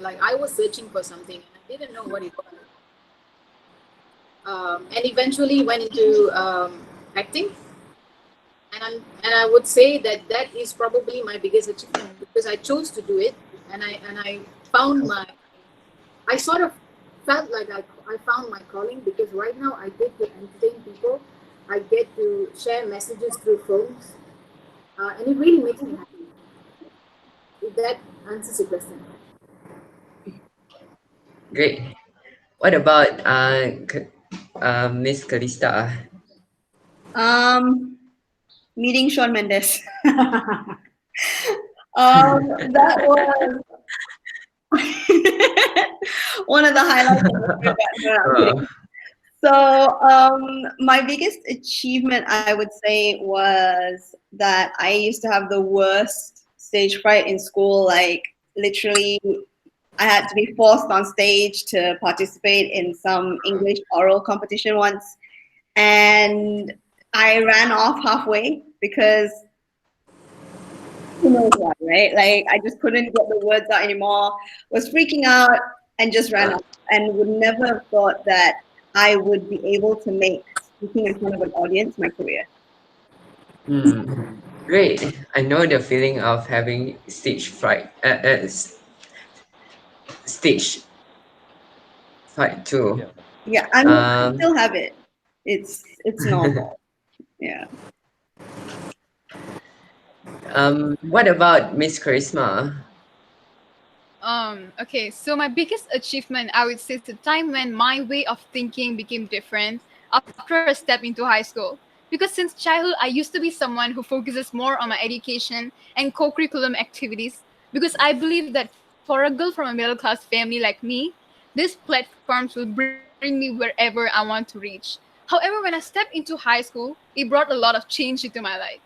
like I was searching for something and I didn't know what it was. And eventually went into acting. And I would say that that is probably my biggest achievement because I chose to do it, and I found my, I sort of felt like I found my calling because right now I get to entertain people, I get to share messages through phones, and it really makes me happy. If that answers your question. Great. What about Ms Calista? Meeting Shawn Mendes. That was one of the highlights. So my biggest achievement, I would say, was that I used to have the worst stage fright in school. Like literally, I had to be forced on stage to participate in some English oral competition once, and I ran off halfway because who knows why, right? Like I just couldn't get the words out anymore, was freaking out and just ran off, and would never have thought that I would be able to make speaking in front of an audience my career. Great. I know the feeling of having stage fright. Stage fright too. Yeah, I mean, I still have it. It's normal. Yeah. What about Ms Karisma? Okay, so my biggest achievement, I would say, is the time when my way of thinking became different after I stepped into high school. Because since childhood, I used to be someone who focuses more on my education and co-curriculum activities. Because I believe that for a girl from a middle-class family like me, these platforms will bring me wherever I want to reach. However, when I stepped into high school, it brought a lot of change into my life.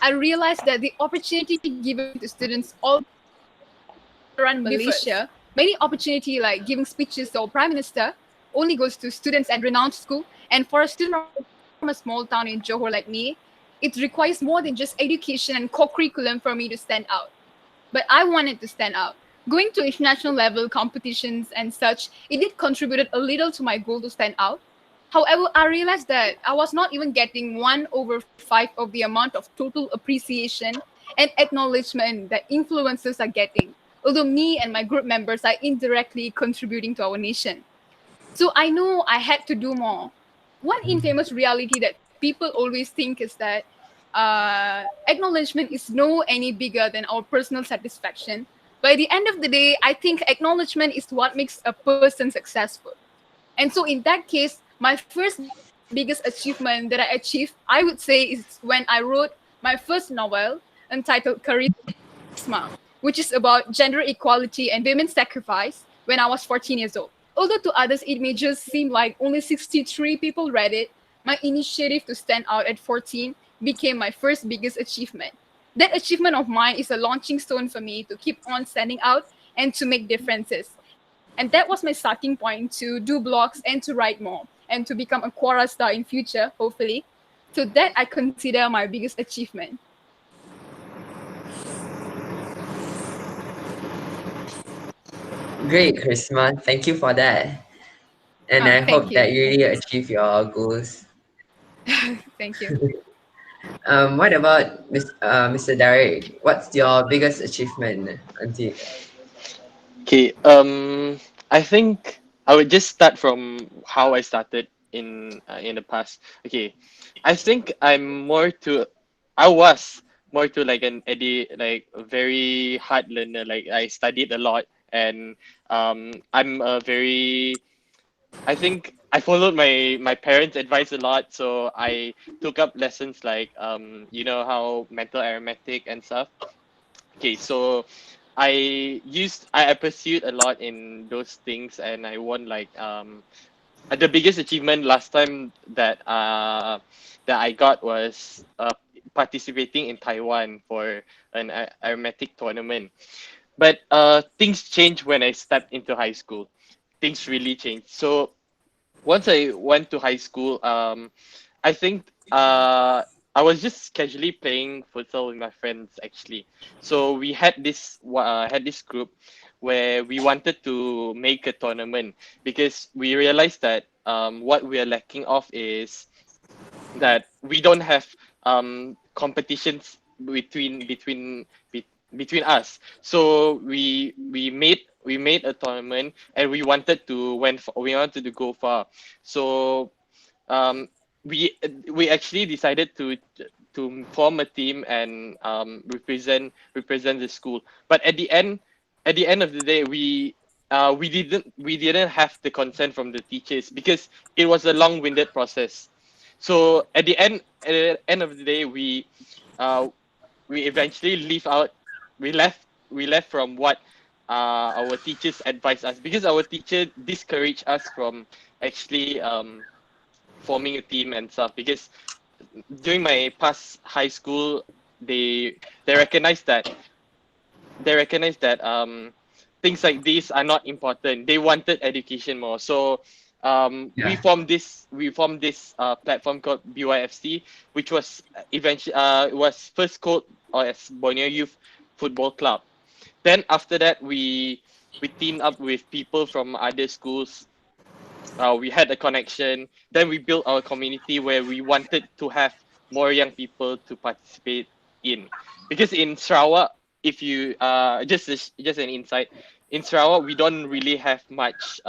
I realized that the opportunity given to students all around Malaysia, many opportunity like giving speeches or prime minister, only goes to students at renowned school. And for a student from a small town in Johor like me, it requires more than just education and co-curriculum for me to stand out. But I wanted to stand out. Going to international level competitions and such, it did contributed a little to my goal to stand out. However, I realized that I was not even getting 1/5 of the amount of total appreciation and acknowledgement that influencers are getting, although me and my group members are indirectly contributing to our nation. So I know I had to do more. One infamous reality that people always think is that acknowledgement is no any bigger than our personal satisfaction. By the end of the day, I think acknowledgement is what makes a person successful. And so in that case, my first biggest achievement that I achieved, I would say, is when I wrote my first novel entitled Karisma, which is about gender equality and women's sacrifice when I was 14 years old. Although to others it may just seem like only 63 people read it, my initiative to stand out at 14 became my first biggest achievement. That achievement of mine is a launching stone for me to keep on standing out and to make differences. And that was my starting point to do blogs and to write more and to become a Quora star in future, hopefully. So that I consider my biggest achievement. Great, Karisma. Thank you for that. And I Thank hope you. that you really achieve your goals. Thank you. What about Mr. Derick? What's your biggest achievement until? Okay, I think I would just start from how I started in the past. Okay, I think I was more to like like a very hard learner. Like I studied a lot, and I'm a very, I think I followed my parents' advice a lot. So I took up lessons like how mental arithmetic and stuff. Okay, so I pursued a lot in those things, and I won like the biggest achievement last time that I got was participating in Taiwan for an arithmetic tournament. But things changed when I stepped into high school. Things really changed. So once I went to high school, I think I was just casually playing futsal with my friends actually. So we had this group where we wanted to make a tournament because we realized that what we are lacking of is that we don't have competitions between us. So we made a tournament and we wanted to go far. So um, we actually decided to form a team and represent the school. But at the end of the day, we didn't have the consent from the teachers because it was a long-winded process. So at the end of the day, we eventually leave out. We left from what our teachers advised us because our teacher discouraged us from actually forming a team and stuff because during my past high school they recognized that things like these are not important. They wanted education more. So we Yeah. formed this platform called BYFC, which was eventually was first called as Borneo Youth Football Club. Then after that we teamed up with people from other schools. We had a connection. Then we built our community where we wanted to have more young people to participate in. Because in Sarawak, if you just an insight, in Sarawak we don't really have much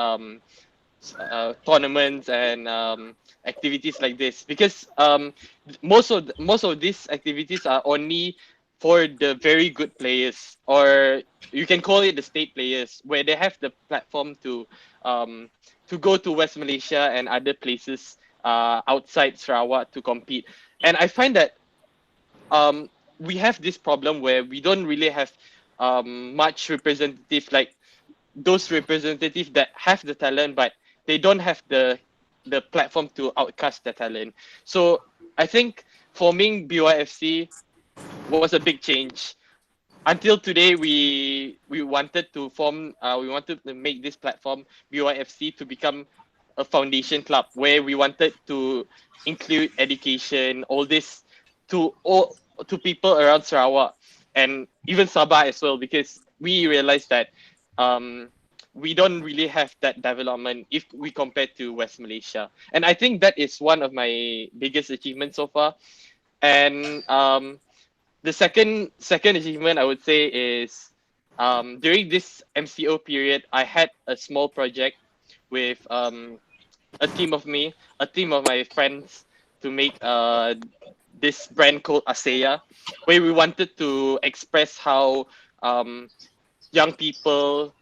tournaments and activities like this because most of these activities are only for the very good players, or you can call it the state players, where they have the platform um, to go to West Malaysia and other places outside Sarawak to compete. And I find that um, we have this problem where we don't really have much representative, like those representatives that have the talent but they don't have the platform to outcast the talent. So I think forming BYFC was a big change. Until today, we wanted to make this platform BYFC to become a foundation club where we wanted to include education, all this to people around Sarawak and even Sabah as well, because we realized that um, we don't really have that development if we compare to West Malaysia. And I think that is one of my biggest achievements so far. And the second achievement I would say is during this MCO period, I had a small project with a team of my friends to make this brand called Aseya, where we wanted to express how um, young people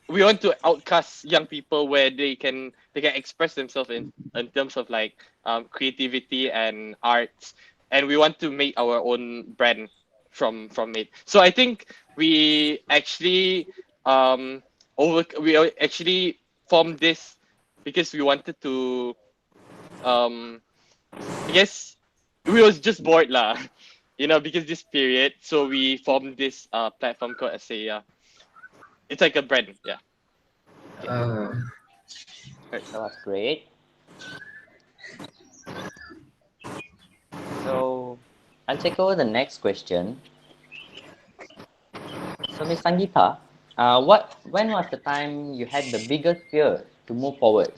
we want to outcast young people where they can express themselves in terms of like creativity and arts, and we want to make our own brand from it. So I think we actually actually formed this because we wanted to um I guess we was just bored lah, because this period, so we formed this platform called Asaya. It's like a brand, yeah. Okay. Uh, Right. That was great. So I'll take over the next question. So Ms Sangeeta, when was the time you had the biggest fear to move forward,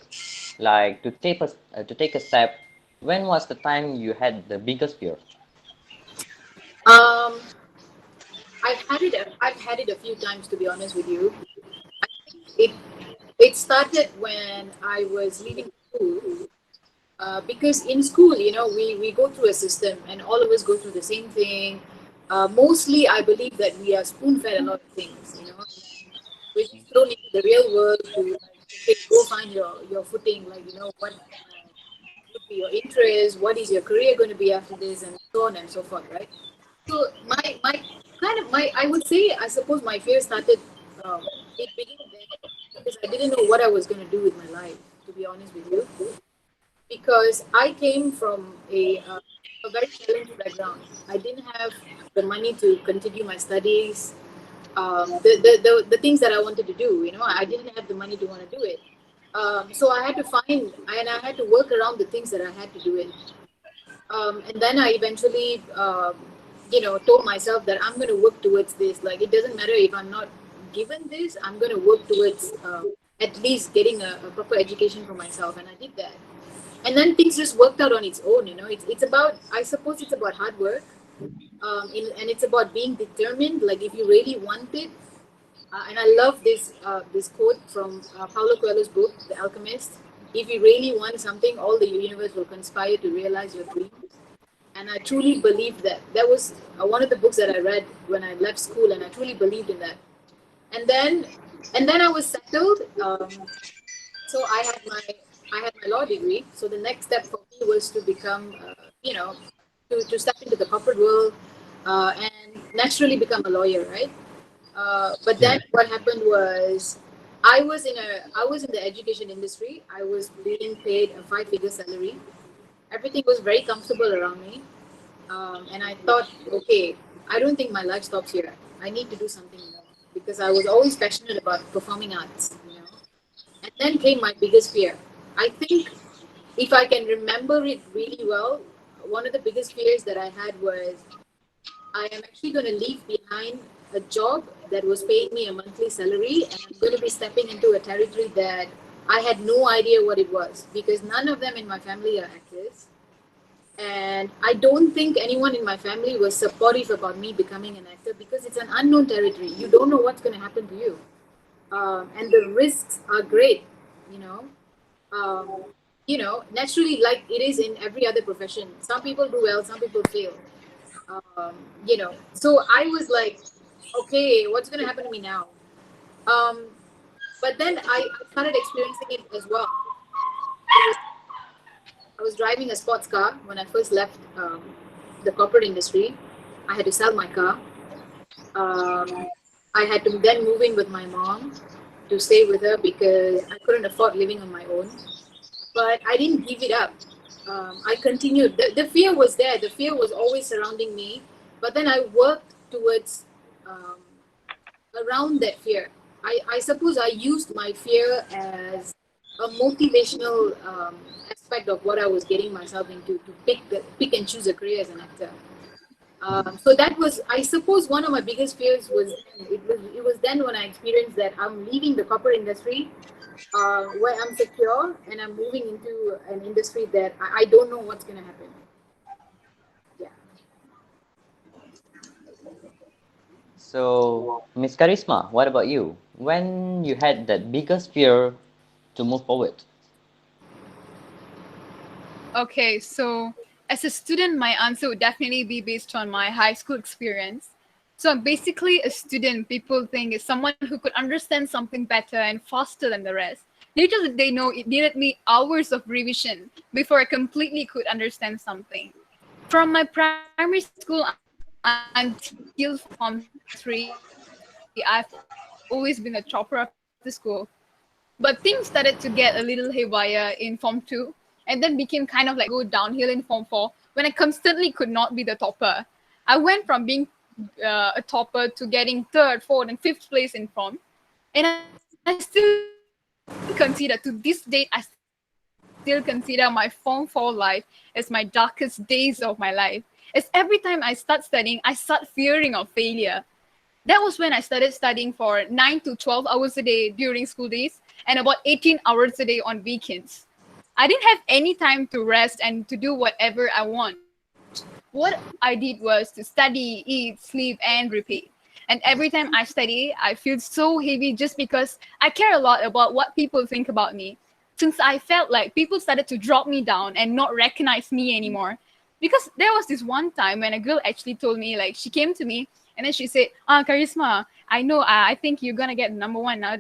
like to take a step? When was the time you had the biggest fear? Um, I've had it a few times, to be honest with you. It it started when I was leaving school. Because in school, we go through a system and all of us go through the same thing. Mostly, I believe that we are spoon fed a lot of things, we're just thrown into the real world to like, okay, go find your footing, like, what would be your interest, what is your career going to be after this, and so on and so forth, right? So my I would say, I suppose my fear started, it began there because I didn't know what I was going to do with my life, to be honest with you, because I came from a very challenging background. I didn't have the money to continue my studies, the things that I wanted to do. I didn't have the money to want to do it. So I had to find, and I had to work around the things that I had to do it. And then I eventually, told myself that I'm going to work towards this. Like, it doesn't matter if I'm not given this, I'm going to work towards at least getting a proper education for myself. And I did that. And then things just worked out on its own, It's about, I suppose it's about hard work. And it's about being determined. Like if you really want it, and I love this quote from Paulo Coelho's book, The Alchemist. If you really want something, all the universe will conspire to realize your dreams. And I truly believe that. That was one of the books that I read when I left school, and I truly believed in that. And then I was settled. So I had my law degree. So the next step for me was to become, to step into the corporate world and naturally become a lawyer, right? But then what happened was I was in the education industry. I was being paid a 5-figure salary. Everything was very comfortable around me. And I thought, okay, I don't think my life stops here. I need to do something more because I was always passionate about performing arts. And then came my biggest fear. I think if I can remember it really well, one of the biggest fears that I had was I am actually going to leave behind a job that was paying me a monthly salary, and I'm going to be stepping into a territory that I had no idea what it was because none of them in my family are actors. And I don't think anyone in my family was supportive about me becoming an actor because it's an unknown territory. You don't know what's going to happen to you. And the risks are great, you know. Naturally, like it is in every other profession. Some people do well, some people fail. So I was like, okay, what's going to happen to me now? But then I started experiencing it as well. I was driving a sports car when I first left the corporate industry. I had to sell my car. I had to then move in with my mom to stay with her because I couldn't afford living on my own. But I didn't give it up. I continued. The fear was there. The fear was always surrounding me. But then I worked towards around that fear. I suppose I used my fear as a motivational aspect of what I was getting myself into to pick and choose a career as an actor. So that was, I suppose, one of my biggest fears was it was then when I experienced that I'm leaving the corporate industry where I'm secure and I'm moving into an industry that I don't know what's going to happen. Yeah. So, Ms Karisma, what about you? When you had that biggest fear to move forward? Okay, so as a student, my answer would definitely be based on my high school experience. So I'm basically a student people think is someone who could understand something better and faster than the rest. Little did they know it needed me hours of revision before I completely could understand something. From my primary school until Form 3, I've always been a topper of the school. But things started to get a little haywire in Form 2 and then became kind of like go downhill in Form 4 when I constantly could not be the topper. I went from being a topper to getting 3rd, 4th, and 5th place in Form. And I still consider, to this date, I still consider my Form 4 life as my darkest days of my life. As every time I start studying, I start fearing of failure. That was when I started studying for 9 to 12 hours a day during school days and about 18 hours a day on weekends. I didn't have any time to rest and to do whatever I want. What I did was to study, eat, sleep, and repeat. And every time I study, I feel so heavy just because I care a lot about what people think about me. Since I felt like people started to drop me down and not recognize me anymore. Because there was this one time when a girl actually told me, like, she came to me and then she said, Karisma, I know, I think you're gonna get number one now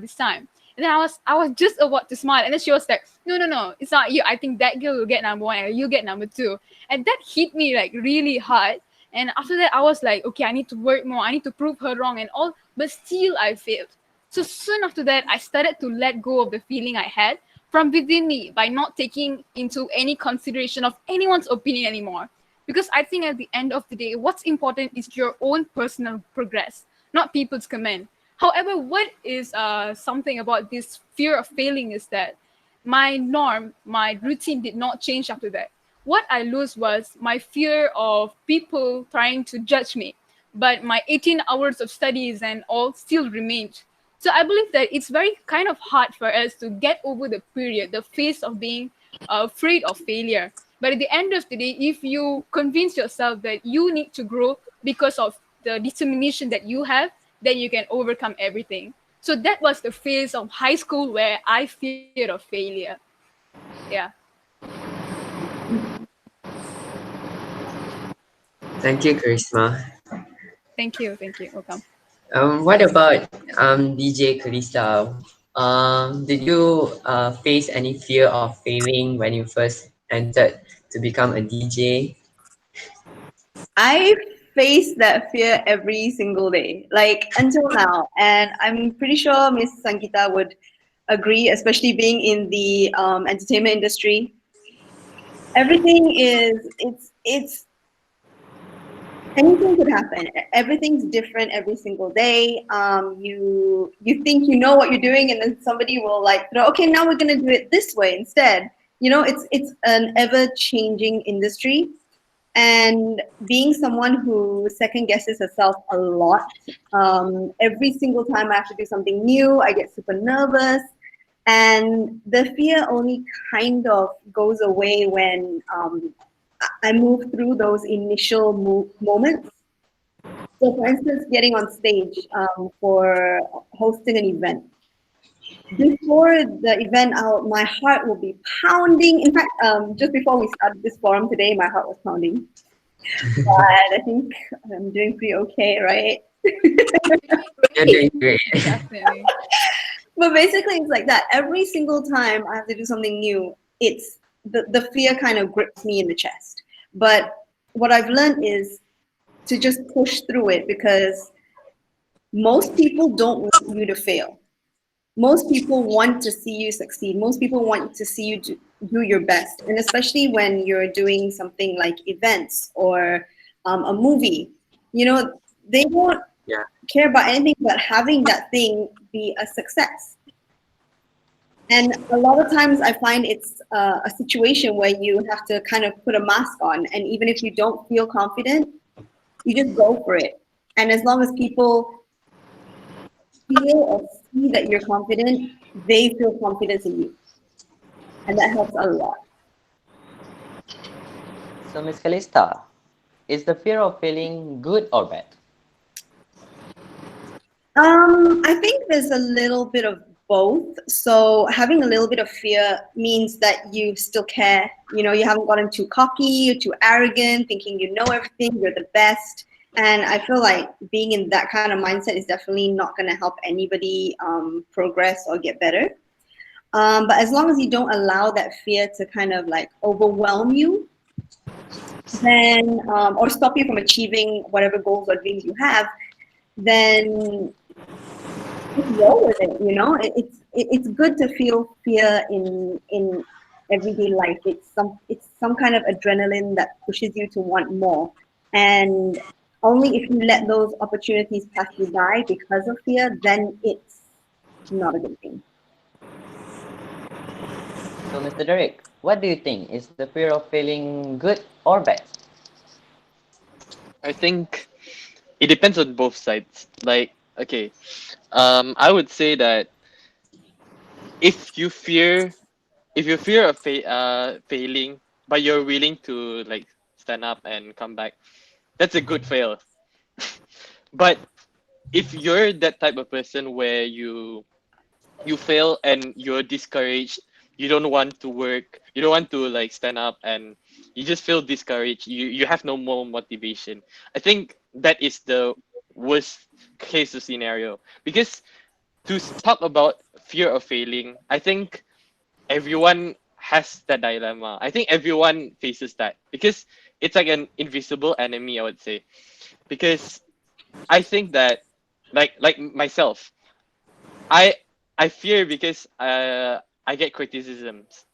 this time. And then I was just about to smile, and then she was like, no, it's not you. I think that girl will get number one and you get number two. And that hit me like really hard. And after that, I was like, okay, I need to work more. I need to prove her wrong and all. But still, I failed. So soon after that, I started to let go of the feeling I had from within me by not taking into any consideration of anyone's opinion anymore. Because I think at the end of the day, what's important is your own personal progress, not people's comment. However, what is something about this fear of failing is that my norm, my routine did not change after that. What I lose was my fear of people trying to judge me. but my 18 hours of studies and all still remained. So I believe that it's very kind of hard for us to get over the period, the phase of being afraid of failure. But at the end of the day, if you convince yourself that you need to grow because of the determination that you have, then you can overcome everything. So that was the phase of high school where I feared of failure. Yeah. Thank you, Karisma. Thank you. Thank you. Welcome. What about DJ Calista? Did you face any fear of failing when you first entered to become a DJ? I face that fear every single day, like until now. And I'm pretty sure Ms Sangeeta would agree, especially being in the entertainment industry. Everything is, it's, anything could happen. Everything's different every single day. You think you know what you're doing, and then somebody will like, okay, now we're gonna do it this way instead. You know, it's an ever changing industry. And being someone who second guesses herself a lot, every single time I have to do something new, I get super nervous. And the fear only kind of goes away when I move through those initial moments. So, for instance, getting on stage for hosting an event. Before the event, my heart will be pounding. In fact, just before we started this forum today, my heart was pounding. But I think I'm doing pretty okay, right? You're doing great. Definitely. But basically, it's like that. Every single time I have to do something new, it's the fear kind of grips me in the chest. But what I've learned is to just push through it, because most people don't want you to fail. Most people want to see you succeed. Most people want to see you do your best. And especially when you're doing something like events or a movie, you know, they won't care about anything but having that thing be a success. And a lot of times I find it's a situation where you have to kind of put a mask on. And even if you don't feel confident, you just go for it. And as long as people feel or see that you're confident, they feel confidence in you. And that helps a lot. So, Ms. Calista, is the fear of failing good or bad? I think there's a little bit of both. So having a little bit of fear means that you still care. You know, you haven't gotten too cocky or too arrogant, thinking you know everything, you're the best. And I feel like being in that kind of mindset is definitely not going to help anybody progress or get better. But as long as you don't allow that fear to kind of like overwhelm you, then or stop you from achieving whatever goals or dreams you have, then just roll with it. You know, it's good to feel fear in everyday life. It's some kind of adrenaline that pushes you to want more. And only if you let those opportunities pass you by because of fear, then it's not a good thing. So, Mr. Derick, what do you think? Is the fear of failing good or bad? I think it depends on both sides. Like, okay, I would say that if you fear of failing, but you're willing to like stand up and come back, that's a good fail. But if you're that type of person where you fail and you're discouraged, you don't want to work, you don't want to like stand up, and you just feel discouraged, you have no more motivation, I think that is the worst case of scenario. Because to talk about fear of failing, I think everyone has that dilemma. I think everyone faces that because it's like an invisible enemy, I would say. Because I think that like myself, I I fear because I get criticisms.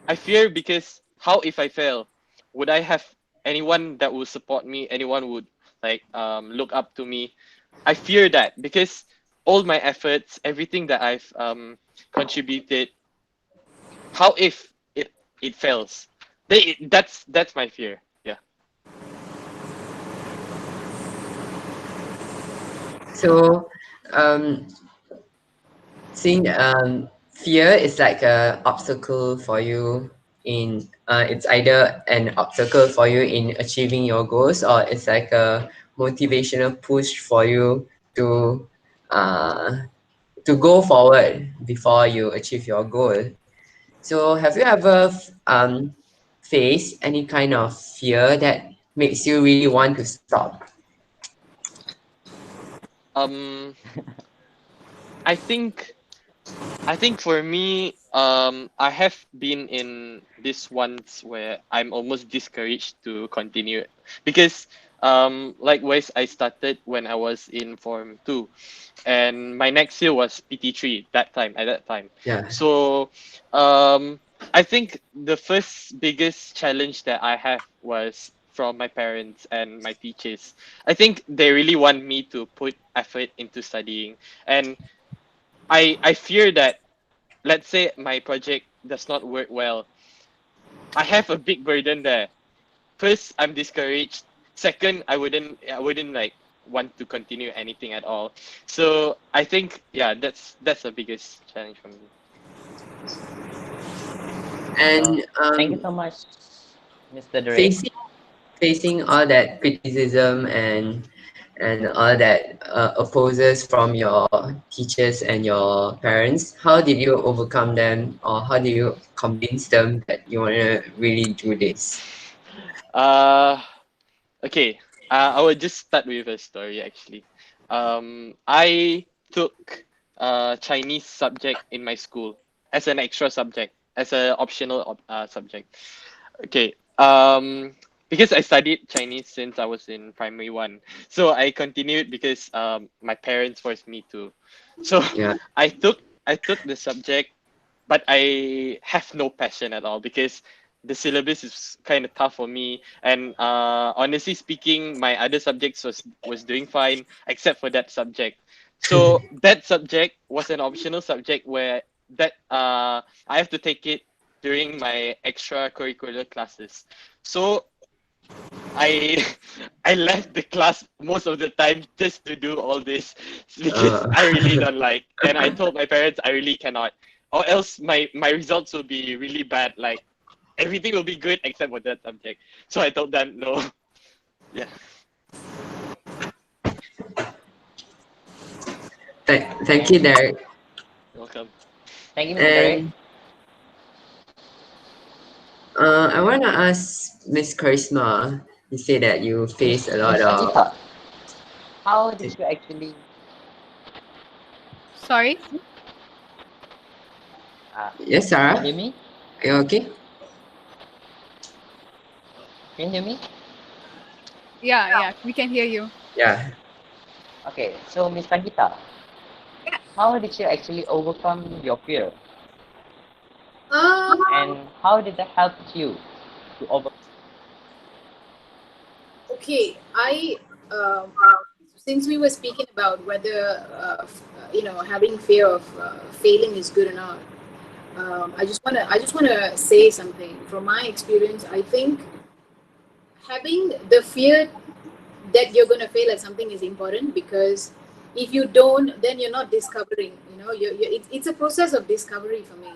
I fear because how if I fail? Would I have anyone that would support me? Anyone would like look up to me? I fear that because all my efforts, everything that I've contributed, how if it fails? That's my fear. Yeah. So, seeing fear is like a obstacle for you in it's either an obstacle for you in achieving your goals, or it's like a motivational push for you uh, to go forward before you achieve your goal. So have you ever faced any kind of fear that makes you really want to stop? Um, I think for me, I have been in this once where I'm almost discouraged to continue because, likewise, I started when I was in Form 2, and my next year was PT3 at that time. Yeah. So, I think the first biggest challenge that I have was from my parents and my teachers. I think they really want me to put effort into studying, and I fear that, let's say my project does not work well, I have a big burden there. First, I'm discouraged. Second, I wouldn't like want to continue anything at all. So I think, yeah, that's the biggest challenge for me. And Thank you so much, Mr. Derick. facing all that criticism and all that opposes from your teachers and your parents, how did you overcome them, or how did you convince them that you want to really do this? Uh, okay. I will just start with a story actually. I took Chinese subject in my school as an extra subject, as an optional subject. Okay. Because I studied Chinese since I was in primary one, so I continued because my parents forced me to. So Yeah. I took the subject, but I have no passion at all because the syllabus is kind of tough for me. And honestly speaking, my other subjects was doing fine except for that subject. So that subject was an optional subject where that I have to take it during my extracurricular classes. So I I left the class most of the time just to do all this because uh, I really don't like. And I told my parents I really cannot, or else my results will be really bad. Like everything will be good except for that subject. So I told them no. Yeah. thank you, Derek. Welcome. Thank you, Mr. Derick. And I want to ask Ms Karisma, you say that you face a lot Ms. of Sangeeta, how did you actually Sorry. yes, can Sarah, you hear me? are you okay? Can you hear me? Yeah, we can hear you. Yeah. Okay, so Ms. Sangeeta, how did you actually overcome your fear? Um, And how did that help you to overcome? okay, since we were speaking about whether having fear of failing is good or not, I just wanna say something from my experience. I think having the fear that you're going to fail at something is important, because if you don't, then you're not discovering. It's a process of discovery for me.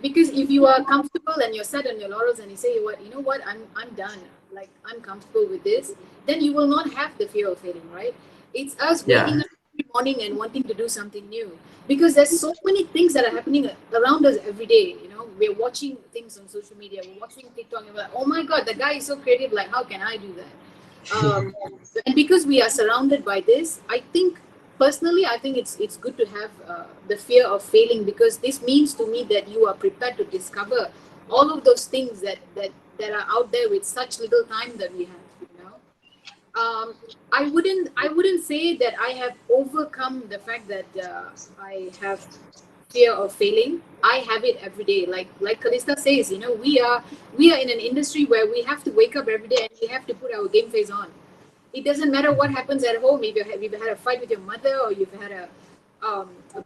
Because if you are comfortable and you're set on your laurels and you say, what, I'm done, like I'm comfortable with this, then you will not have the fear of failing, right? It's us waking Yeah. up every morning and wanting to do something new, because there's so many things that are happening around us every day. We're watching things on social media, we're watching TikTok, and we're like, oh my god, the guy is so creative, like how can I do that? And because we are surrounded by this, I think it's good to have the fear of failing, because this means to me that you are prepared to discover all of those things that are out there with such little time that we have. I wouldn't say that I have overcome the fact that I have fear of failing. I have it every day. Like Calista says, we are in an industry where we have to wake up every day and we have to put our game face on. It doesn't matter what happens at home. If you've had a fight with your mother, or you've had a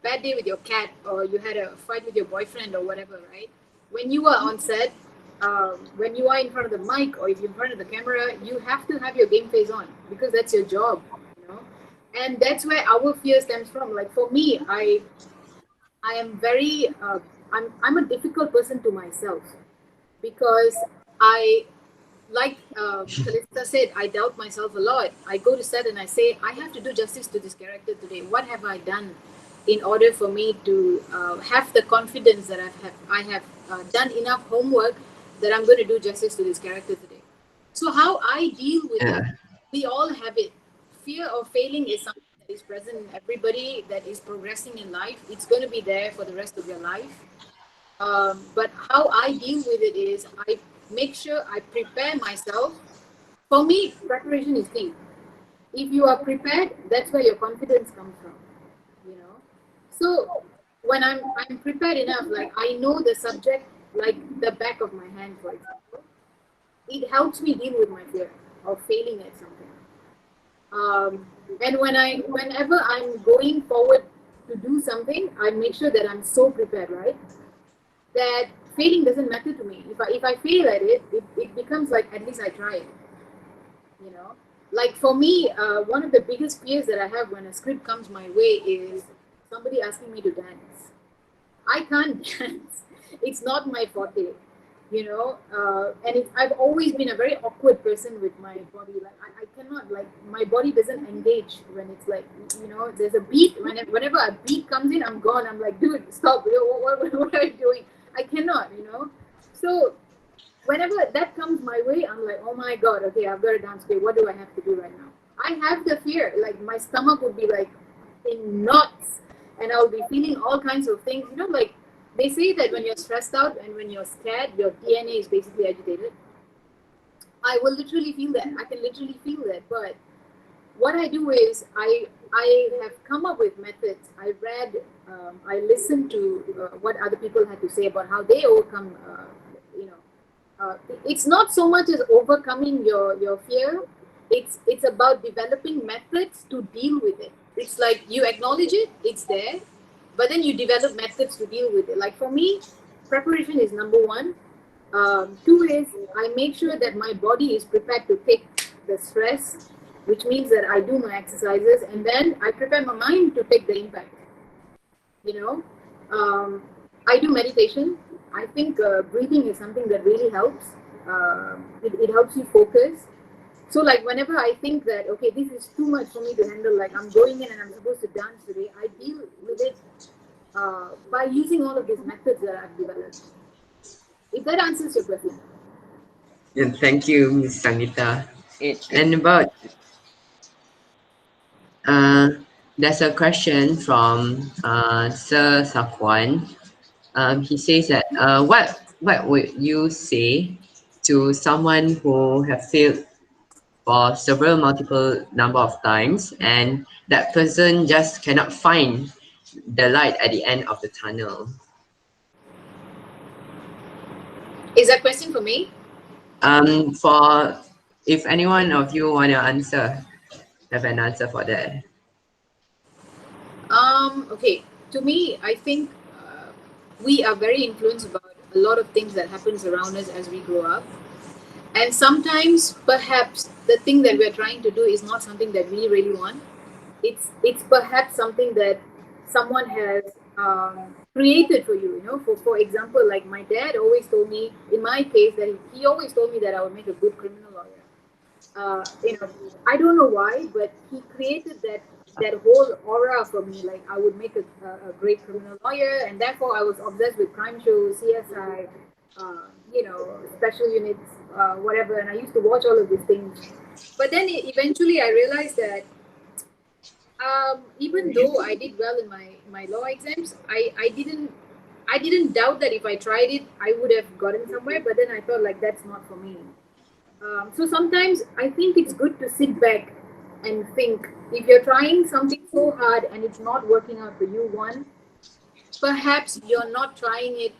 bad day with your cat, or you had a fight with your boyfriend or whatever, right? When you are on set, when you are in front of the mic, or if you're in front of the camera, you have to have your game face on, because that's your job. you know And that's where our fear stems from. Like for me, I am very I'm a difficult person to myself, because I, like Calista said, I doubt myself a lot. I go to set and I say, I have to do justice to this character today. What have I done in order for me to have the confidence that I have done enough homework that I'm going to do justice to this character today. So how I deal with it, we all have it. Fear of failing is something that is present in everybody that is progressing in life. It's going to be there for the rest of your life. But how I deal with it is I make sure I prepare myself. For me, preparation is key. If you are prepared, that's where your confidence comes from. You know. So when I'm prepared enough, like I know the subject like the back of my hand, for example, it helps me deal with my fear of failing at something. And whenever I'm going forward to do something, I make sure that I'm so prepared, right? That failing doesn't matter to me. If I fail at it, it becomes like at least I tried. You know, like for me, one of the biggest fears that I have when a script comes my way is somebody asking me to dance. I can't dance. It's not my forte. You know, and I've always been a very awkward person with my body. Like I cannot, like my body doesn't engage when it's like, you know, there's a beat. Whenever a beat comes in, I'm gone. I'm like, dude, stop. What are you doing? I cannot, you know. So whenever that comes my way, I'm like, oh my God, okay, I've got to dance. Okay, what do I have to do right now? I have the fear. Like my stomach would be like in knots, and I'll be feeling all kinds of things. You know, like they say that when you're stressed out and when you're scared, your DNA is basically agitated. I will literally feel that. I can literally feel that. But what I do is I have come up with methods. I read, I listened to what other people had to say about how they overcome. You know, it's not so much as overcoming your fear. It's about developing methods to deal with it. It's like you acknowledge it, it's there, but then you develop methods to deal with it. Like for me, preparation is number one. Two is I make sure that my body is prepared to take the stress, which means that I do my exercises, and then I prepare my mind to take the impact. You know, I do meditation. I think breathing is something that really helps. It helps you focus. So like whenever I think that, okay, this is too much for me to handle, like I'm going in and I'm supposed to dance today, I deal with it by using all of these methods that I've developed. If that answers your question. Yeah, thank you, Ms Sangeeta. It And about there's a question from Sir Safwan. He says that what would you say to someone who have failed for several multiple number of times, and that person just cannot find the light at the end of the tunnel? Is that question for me? For if anyone of you want to answer, have an answer for that. Okay. To me, I think we are very influenced about a lot of things that happens around us as we grow up. And sometimes perhaps the thing that we're trying to do is not something that we really want. It's perhaps something that someone has created for you. You know, for example, like my dad always told me, in my case, that he always told me that I would make a good criminal lawyer. You know, I don't know why, but he created that whole aura for me. Like I would make a great criminal lawyer, and therefore I was obsessed with crime shows, CSI, you know, special units, whatever. And I used to watch all of these things. But then eventually I realized that even though I did well in my law exams, I didn't doubt that if I tried it, I would have gotten somewhere. But then I thought like that's not for me. So sometimes I think it's good to sit back and think, if you're trying something so hard and it's not working out for you, one, perhaps you're not trying it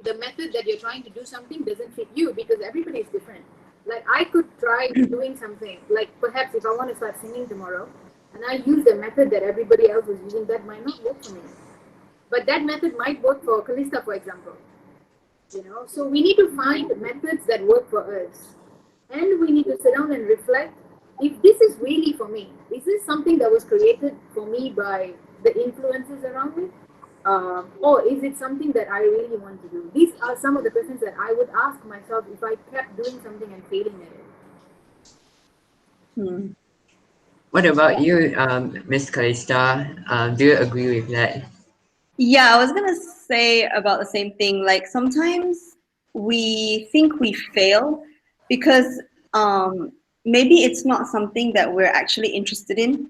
the method that you're trying to do something doesn't fit you, because everybody is different. Like I could try doing something, like perhaps if I want to start singing tomorrow and I use the method that everybody else is using, that might not work for me. But that method might work for Calista, for example. You know, so we need to find methods that work for us, and we need to sit down and reflect if this is really for me, is this something that was created for me by the influences around me? Or is it something that I really want to do? These are some of the questions that I would ask myself if I kept doing something and failing at it. What about you, Ms. Calista? Do you agree with that? Yeah, I was gonna say about the same thing. Like sometimes we think we fail because maybe it's not something that we're actually interested in.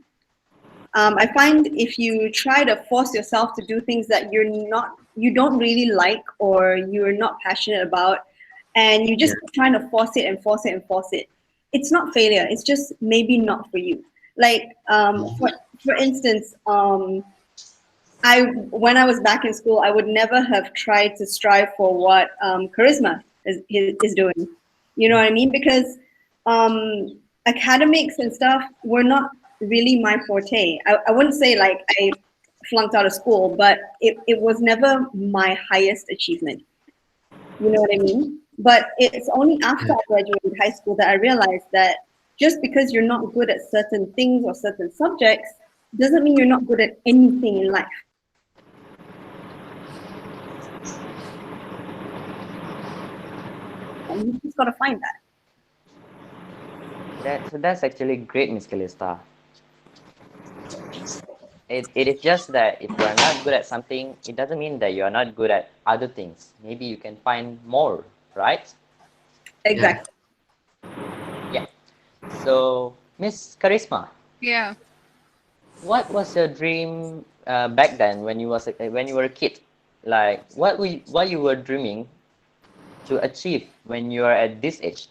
I find if you try to force yourself to do things that you don't really like or you're not passionate about, and you just trying to force it and force it and force it, it's not failure. It's just maybe not for you. Like for instance, when I was back in school, I would never have tried to strive for what Karisma is doing. You know what I mean? Because academics and stuff were not really my forte. I wouldn't say like I flunked out of school, but it was never my highest achievement. You know what I mean? But it's only after I graduated high school that I realized that just because you're not good at certain things or certain subjects doesn't mean you're not good at anything in life. And you just gotta find that. That's actually great, Ms. Calista. It is just that if you are not good at something, it doesn't mean that you are not good at other things. Maybe you can find more, right? Exactly. Yeah. So, Ms. Karisma, Yeah. what was your dream back then when you were a kid? Like, what you were dreaming to achieve when you are at this age?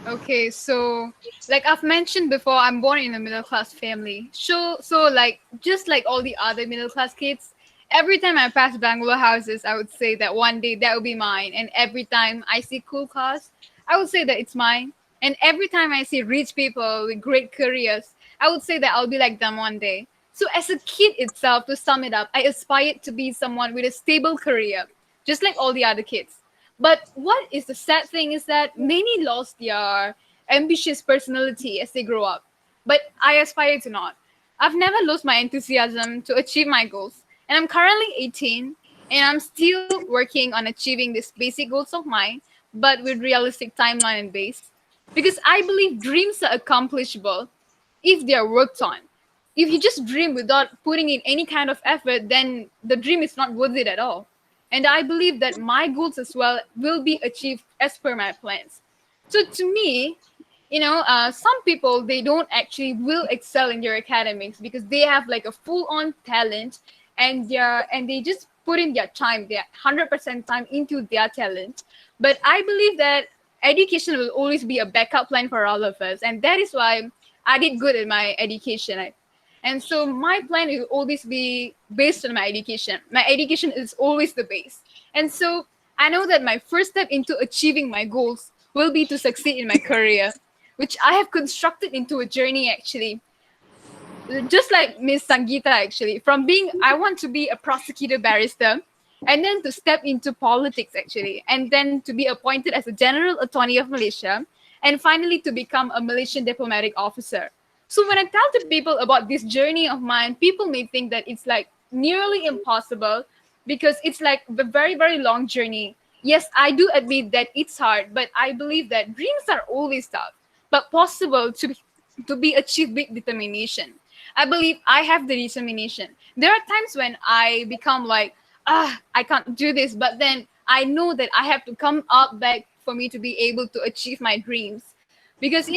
Okay, so like I've mentioned before, I'm born in a middle class family. So like just like all the other middle class kids, every time I pass Bangalore houses, I would say that one day that will be mine. And every time I see cool cars, I would say that it's mine. And every time I see rich people with great careers, I would say that I'll be like them one day. So as a kid itself, to sum it up, I aspired to be someone with a stable career, just like all the other kids. But what is the sad thing is that many lost their ambitious personality as they grow up. But I aspire to not. I've never lost my enthusiasm to achieve my goals. And I'm currently 18 and I'm still working on achieving these basic goals of mine, but with realistic timeline and base. Because I believe dreams are accomplishable if they are worked on. If you just dream without putting in any kind of effort, then the dream is not worth it at all. And I believe that my goals as well will be achieved as per my plans. So to me, some people, they don't actually will excel in their academics because they have like a full-on talent, and they just put in their time, their 100% time into their talent. But I believe that education will always be a backup plan for all of us, and that is why I did good in my education. And so my plan will always be based on my education. My education is always the base. And so I know that my first step into achieving my goals will be to succeed in my career, which I have constructed into a journey actually. Just like Ms Sangeeta actually, from being, I want to be a prosecutor barrister, and then to step into politics actually, and then to be appointed as a General Attorney of Malaysia, and finally to become a Malaysian diplomatic officer. So when I tell to people about this journey of mine, people may think that it's like nearly impossible because it's like a very, very long journey. Yes, I do admit that it's hard, but I believe that dreams are always tough, but possible to be achieved with determination. I believe I have the determination. There are times when I become like, I can't do this, but then I know that I have to come up back for me to be able to achieve my dreams. Because,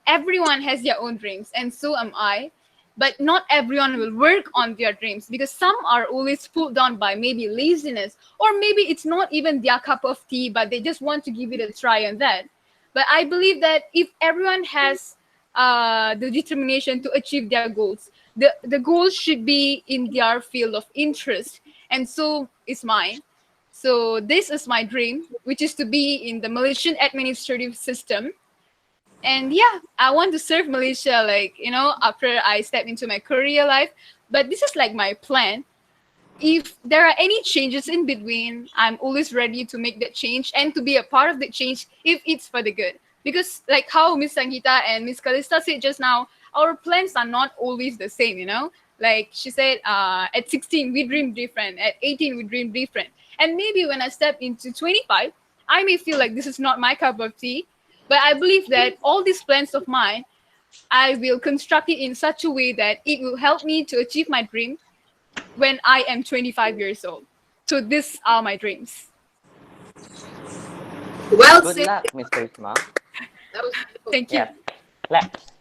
everyone has their own dreams, and so am I. But not everyone will work on their dreams because some are always pulled down by maybe laziness, or maybe it's not even their cup of tea, but they just want to give it a try on that. But I believe that if everyone has the determination to achieve their goals, the goals should be in their field of interest, and so is mine. So this is my dream, which is to be in the Malaysian administrative system. And yeah, I want to serve Malaysia, like, after I step into my career life. But this is like my plan. If there are any changes in between, I'm always ready to make that change and to be a part of that change if it's for the good. Because like how Ms Sangeeta and Ms Calista said just now, our plans are not always the same, you know. Like she said, at 16 we dream different, at 18 we dream different, and maybe when I step into 25, I may feel like this is not my cup of tea. But I believe that all these plans of mine, I will construct it in such a way that it will help me to achieve my dream when I am 25 years old. So these are my dreams. Well Good said. luck, Ms Karisma. That was wonderful. Thank you. Yes, claps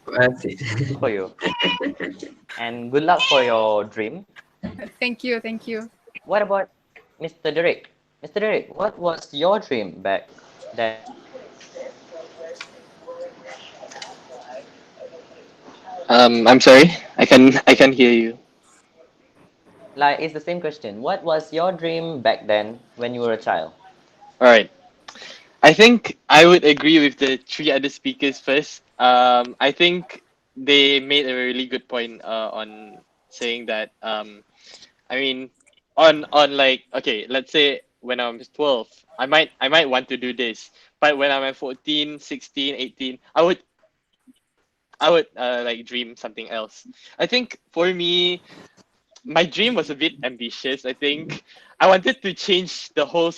That's it. for you. And good luck for your dream. Thank you. Thank you. What about Mr. Derick? Mr. Derick, what was your dream back then? I'm sorry. I can hear you. Like, it's the same question. What was your dream back then when you were a child? All right. I think I would agree with the three other speakers first. I think they made a really good point on saying that I mean on like okay, let's say when I'm 12, I might want to do this, but when I'm at 14, 16, 18, I would like dream something else. I think for me, my dream was a bit ambitious. I think I wanted to change the whole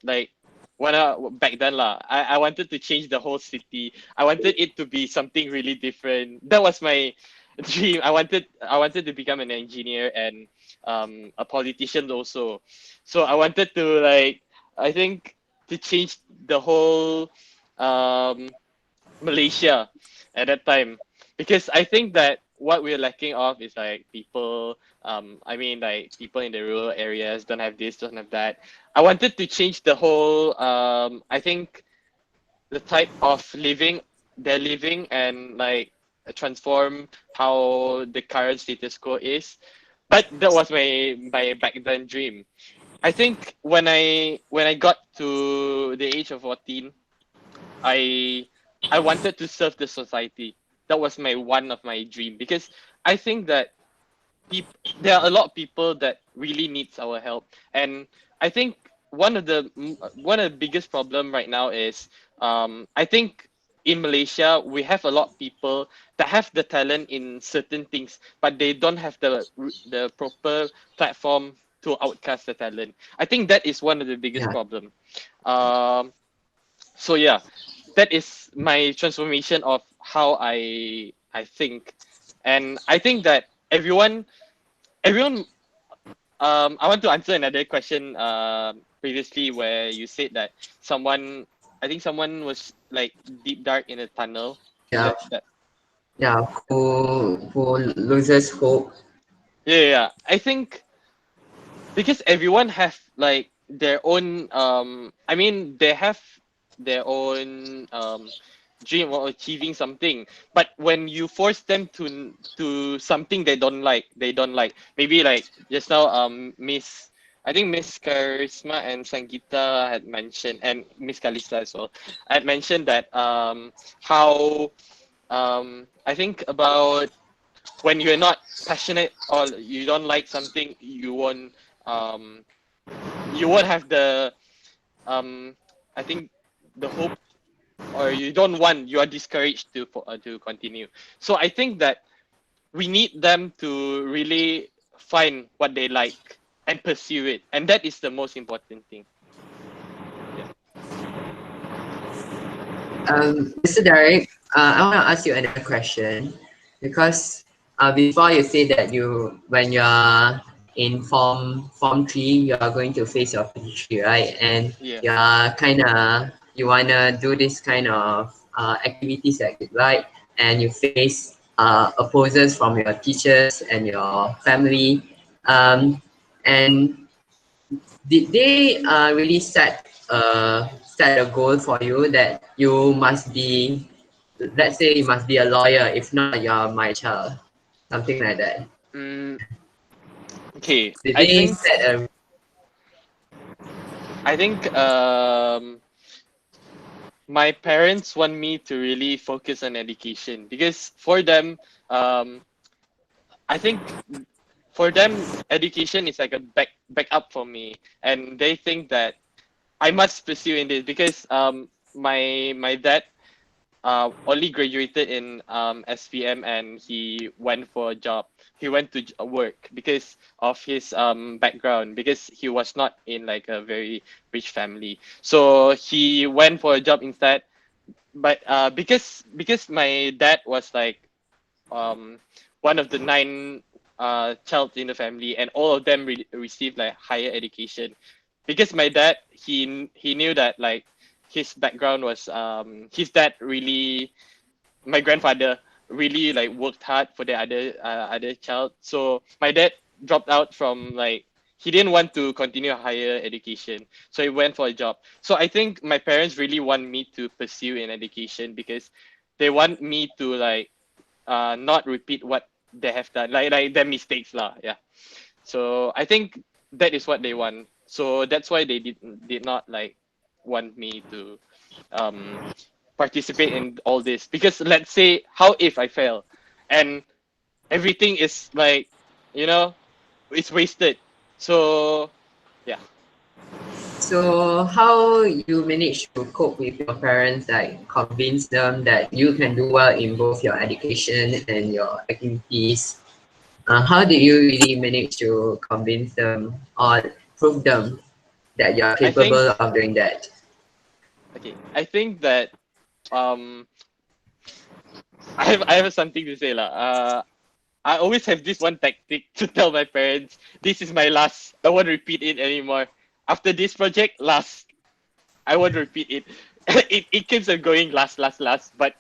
like when back then lah. I wanted to change the whole city. I wanted it to be something really different. That was my dream. I wanted to become an engineer and a politician also. So I wanted to like I think to change the whole um Malaysia at that time, because I think that what we're lacking of is like people. I mean, like people in the rural areas don't have this, don't have that. I wanted to change the whole. I think the type of living they're living and like transform how the current status quo is. But that was my back then dream. I think when I got to the age of 14, I I wanted to serve the society. That was my one of my dream, because I think that there are a lot of people that really needs our help, and I think one of the biggest problem right now is I think in Malaysia we have a lot of people that have the talent in certain things, but they don't have the proper platform to outcast the talent. I think that is one of the biggest Yeah. problem. Um, so yeah, that is my transformation of how I think, and I think that everyone I want to answer another question previously where you said that someone I think someone was like deep dark in a tunnel. Is Yeah. that Yeah. Who loses hope? yeah. I think because everyone have like their own I mean they have their own dream of achieving something, but when you force them to something they don't like, maybe like just now Miss I think Ms Karisma and Sangeeta had mentioned, and Ms Calista as well, had mentioned that how I think about when you're not passionate or you don't like something, um you won't have the I think the hope, or you are discouraged to continue. So I think that we need them to really find what they like and pursue it, and that is the most important thing. Yeah. Mr. Derek, I want to ask you another question, because before you say that when you're in form three, you are going to face your P3, right? And Yeah. you wanna do this kind of activities that you like, and you face opposes from your teachers and your family. And did they really set a goal for you that you must be, let's say you must be a lawyer, if not you're my child, something like that? Mm, okay. Did I they think set a I think my parents want me to really focus on education, because for them I think for them education is like a backup for me, and they think that I must pursue in this because my dad only graduated in SPM, and he went for a job. He went to work because of his background, because he was not in like a very rich family. So he went for a job instead. But because my dad was like one of the nine child in the family, and all of them received like higher education. Because my dad, he knew that like his background was his dad really, my grandfather really like worked hard for the other child. So my dad dropped out from like, he didn't want to continue higher education, so he went for a job. So I think my parents really want me to pursue an education because they want me to like not repeat what they have done, like their mistakes lah. Yeah. So I think that is what they want. So that's why they did not like want me to participate in all this, because let's say how if I fail and everything is like, you know, it's wasted. So yeah. So how you manage to cope with your parents, like convince them that you can do well in both your education and your activities? How do you really manage to convince them or prove them that you are I think capable of doing that? okay. I think that um I have something to say lah. I always have this one tactic to tell my parents, this is my last. I won't repeat it anymore. After this project, last. I won't repeat it. It keeps on going last. But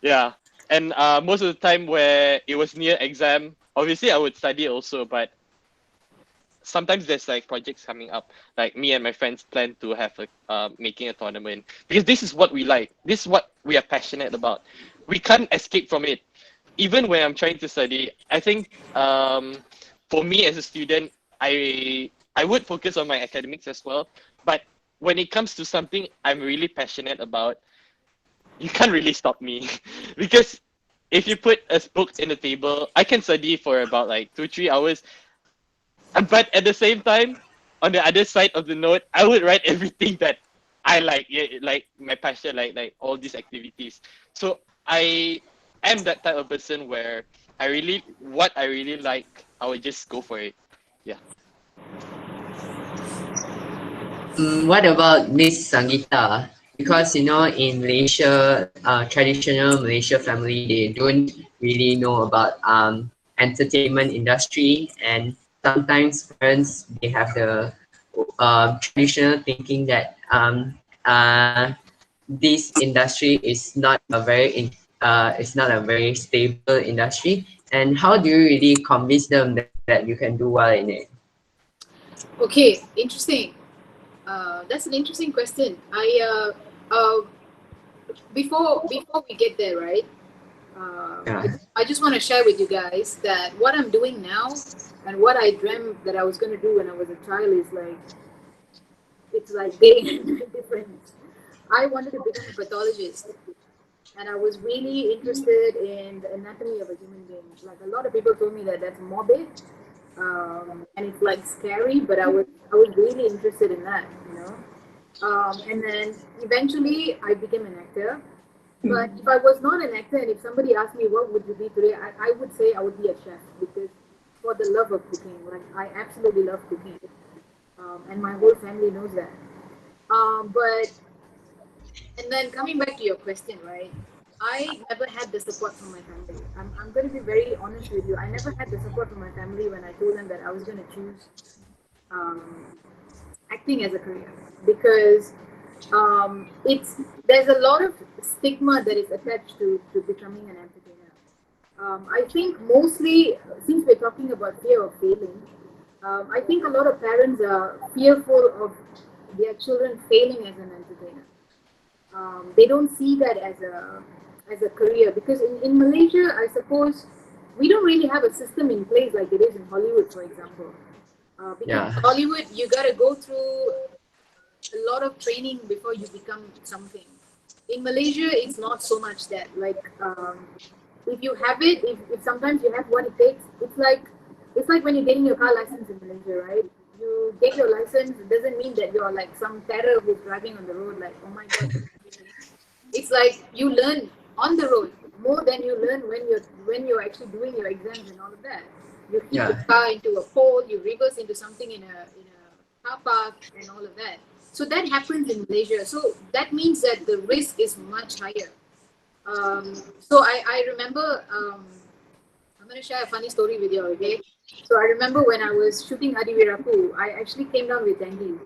yeah. And most of the time where it was near exam, obviously I would study also, but sometimes there's like projects coming up. Like me and my friends plan to have a making a tournament, because this is what we like. This is what we are passionate about. We can't escape from it. Even when I'm trying to study, I think for me as a student, I would focus on my academics as well. But when it comes to something I'm really passionate about, you can't really stop me because if you put a book in the table, I can study for about like 2-3 hours. But at the same time, on the other side of the note, I would write everything that I like, yeah, like my passion, like all these activities. So I am that type of person where what I really like, I would just go for it. Yeah. What about Ms Sangeeta? Because you know, in Malaysia, traditional Malaysia family, they don't really know about entertainment industry, and sometimes parents they have the traditional thinking that this industry is not a it's not a very stable industry. And how do you really convince them that you can do well in it? Okay, interesting. That's an interesting question. Before we get there, right? Yeah. I just want to share with you guys that what I'm doing now and what I dreamt that I was going to do when I was a child is like, it's like very different. I wanted to become a pathologist, and I was really interested in the anatomy of a human being. Like a lot of people told me that that's morbid, and it's like scary, but I was really interested in that, you know. And then eventually I became an actor. But if I was not an actor, and if somebody asked me what would you be today, I would say I would be a chef, because for the love of cooking, like I absolutely love cooking, and my whole family knows that. But and then coming back to your question, right? I never had the support from my family. I'm going to be very honest with you. I never had the support from my family when I told them that I was going to choose um, acting as a career, because there's a lot of stigma that is attached to becoming an entertainer. I think mostly, since we're talking about fear of failing, I think a lot of parents are fearful of their children failing as an entertainer. They don't see that as a career, because in Malaysia, I suppose we don't really have a system in place like it is in Hollywood, for example. Because Yeah. in Hollywood, you got to go through a lot of training before you become something. In Malaysia, it's not so much that. Like, if you have it, if sometimes you have what it takes, it's like when you're getting your car license in Malaysia, right? You get your license, it doesn't mean that you're like some terror who's driving on the road, like, oh my god. it's like you learn on the road more than you learn when you're actually doing your exams and all of that. You hit your Yeah. car into a pole, you reverse into something in a car park and all of that. So that happens in Malaysia. So that means that the risk is much higher. So I remember, I'm going to share a funny story with you, okay? So I remember when I was shooting Adiwiraku, I actually came down with dengue.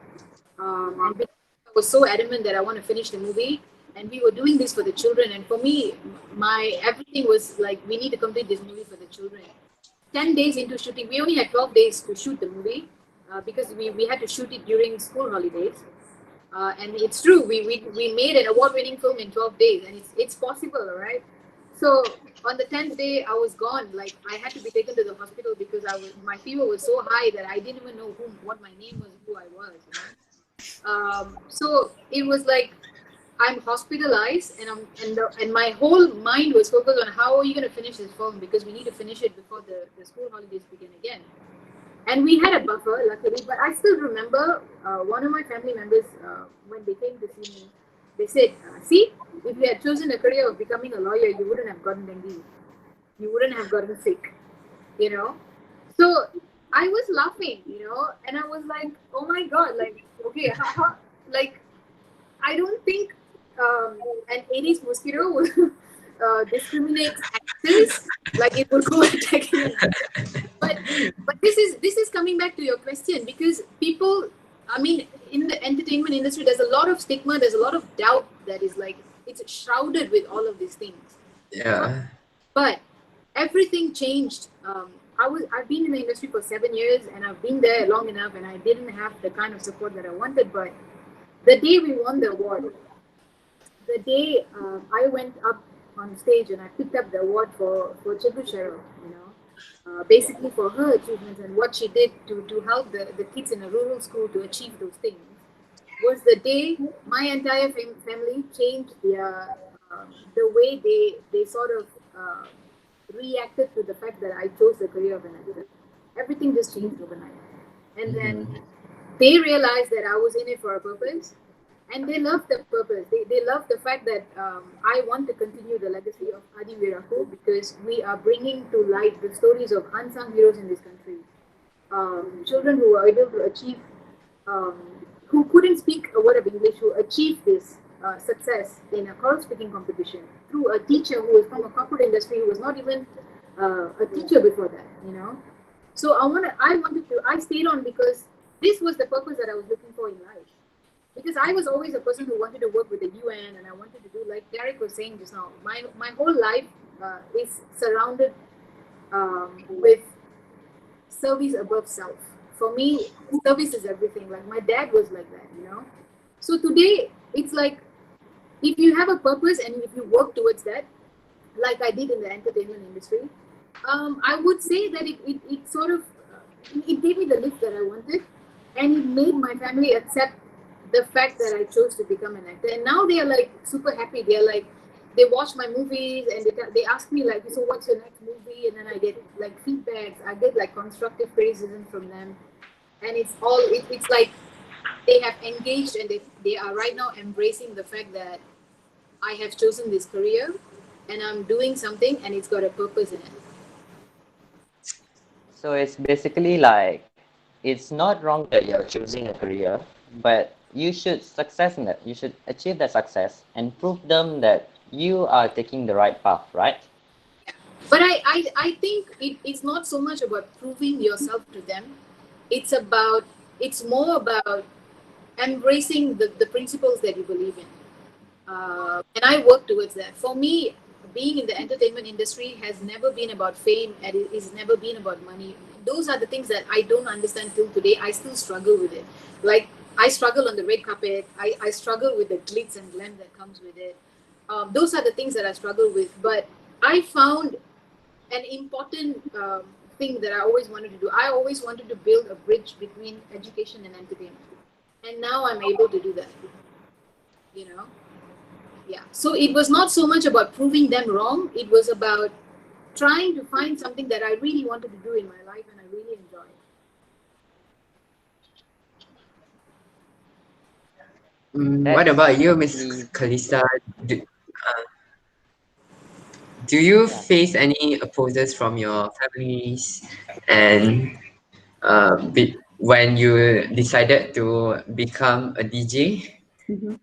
And because I was so adamant that I want to finish the movie, and we were doing this for the children. And for me, my everything was like, we need to complete this movie for the children. 10 days into shooting, we only had 12 days to shoot the movie because we had to shoot it during school holidays. And it's true, we made an award-winning film in 12 days, and it's possible, right? So on the 10th day, I was gone. Like I had to be taken to the hospital because my fever was so high that I didn't even know what my name was, who I was. You know? So it was like I'm hospitalized, and my whole mind was focused on how are you going to finish this film because we need to finish it before the school holidays begin again. And we had a buffer, luckily, but I still remember one of my family members, when they came to see me, they said, see, if you had chosen a career of becoming a lawyer, you wouldn't have gotten dengue. You wouldn't have gotten sick, you know? So I was laughing, you know, and I was like, oh my God, like, okay, like, I don't think an Aedes mosquito would discriminate actors, like it would go attacking an actor. But this is coming back to your question because people, I mean, in the entertainment industry, there's a lot of stigma, there's a lot of doubt that is like it's shrouded with all of these things. Yeah. But everything changed. I've been in the industry for 7 years and I've been there long enough, and I didn't have the kind of support that I wanted. But the day we won the award, the day I went up on stage and I picked up the award for Cikgu Cheryl, you know, basically for her achievements and what she did to help the kids in a rural school to achieve those things, was the day my entire family changed the way they sort of reacted to the fact that I chose the career of an actor. Everything just changed overnight. And then they realized that I was in it for a purpose, and they love the purpose. They love the fact that I want to continue the legacy of Adiwiraku because we are bringing to light the stories of unsung heroes in this country. Children who are able to achieve, who couldn't speak a word of English, who achieved this success in a choral speaking competition through a teacher who was from a corporate industry who was not even a teacher before that, you know. So I stayed on because this was the purpose that I was looking for in life. Because I was always a person who wanted to work with the UN, and I wanted to do, like Derick was saying just now, my whole life is surrounded with service above self. For me, service is everything. Like my dad was like that, you know. So today, it's like if you have a purpose and if you work towards that, like I did in the entertainment industry, I would say that it sort of it gave me the lift that I wanted, and it made my family accept the fact that I chose to become an actor. And now they are like super happy. They are like, they watch my movies and they ask me like, so what's your next movie? And then I get like feedbacks. I get like constructive criticism from them, and it's like they have engaged and they are right now embracing the fact that I have chosen this career and I'm doing something and it's got a purpose in it. So it's basically like it's not wrong that you're choosing a career, but you should success in it. You should achieve that success and prove them that you are taking the right path, right? But I think it's not so much about proving yourself to them. It's more about embracing the principles that you believe in. And I work towards that. For me, being in the entertainment industry has never been about fame and it's never been about money. Those are the things that I don't understand till today. I still struggle with it. Like I struggle on the red carpet. I struggle with the glitz and glam that comes with it. Those are the things that I struggle with. But I found an important thing that I always wanted to do. I always wanted to build a bridge between education and entertainment. And now I'm able to do that. You know? Yeah. So it was not so much about proving them wrong. It was about trying to find something that I really wanted to do in my life and I really enjoyed. What That's about you, Ms actually Kalista? do you Yeah. face any opposes from your families and when you decided to become a DJ? Mhm.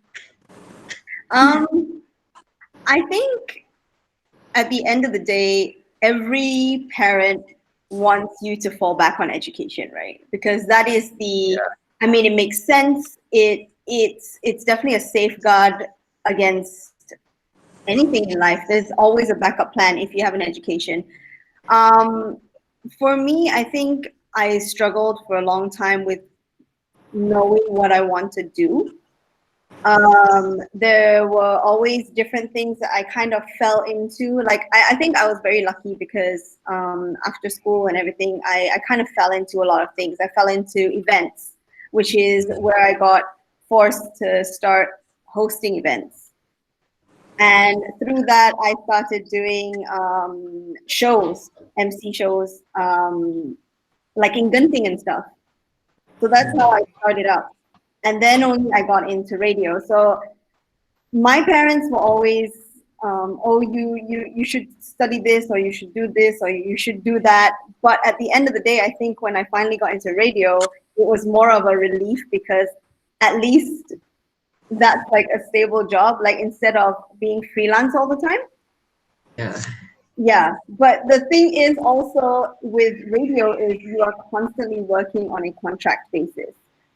Um, I think at the end of the day, every parent wants you to fall back on education, right? Because that is the, I mean, it makes sense. It's definitely a safeguard against anything in life. There's always a backup plan if you have an education. Um, for me, I think I struggled for a long time with knowing what I want to do. There were always different things that I kind of fell into. Like, I think I was very lucky because after school and everything, I kind of fell into a lot of things. I fell into events, which is where I got forced to start hosting events. And through that, I started doing shows, MC shows, like in Gunting and stuff. So that's how I started out. And then only I got into radio. So my parents were always, oh, you should study this, or you should do this, or you should do that. But at the end of the day, I think when I finally got into radio, it was more of a relief because at least that's like a stable job, like instead of being freelance all the time. Yeah. Yeah, but the thing is also with radio is you are constantly working on a contract basis.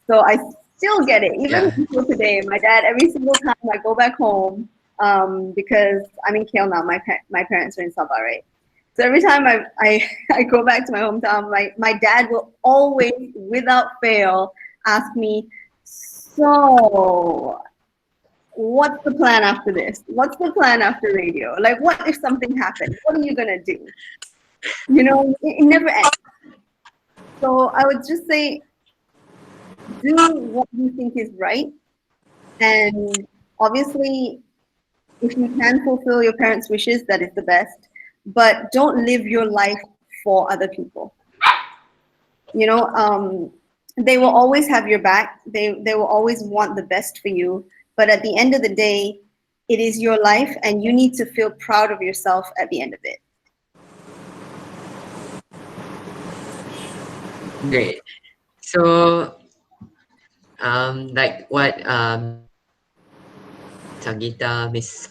So I still get it. Even until today, my dad, every single time I go back home, because I'm in Kale now, my parents are in Sabah, right? So every time I go back to my hometown, my dad will always, without fail, ask me, so what's the plan after this? What's the plan after radio? Like, what if something happens? What are you gonna do? You know, it never ends. So I would just say, do what you think is right. And obviously, if you can fulfill your parents' wishes, that is the best. But don't live your life for other people. You know, they will always have your back. They will always want the best for you. But at the end of the day, it is your life, and you need to feel proud of yourself at the end of it. Great. So, like what Sangeeta, Ms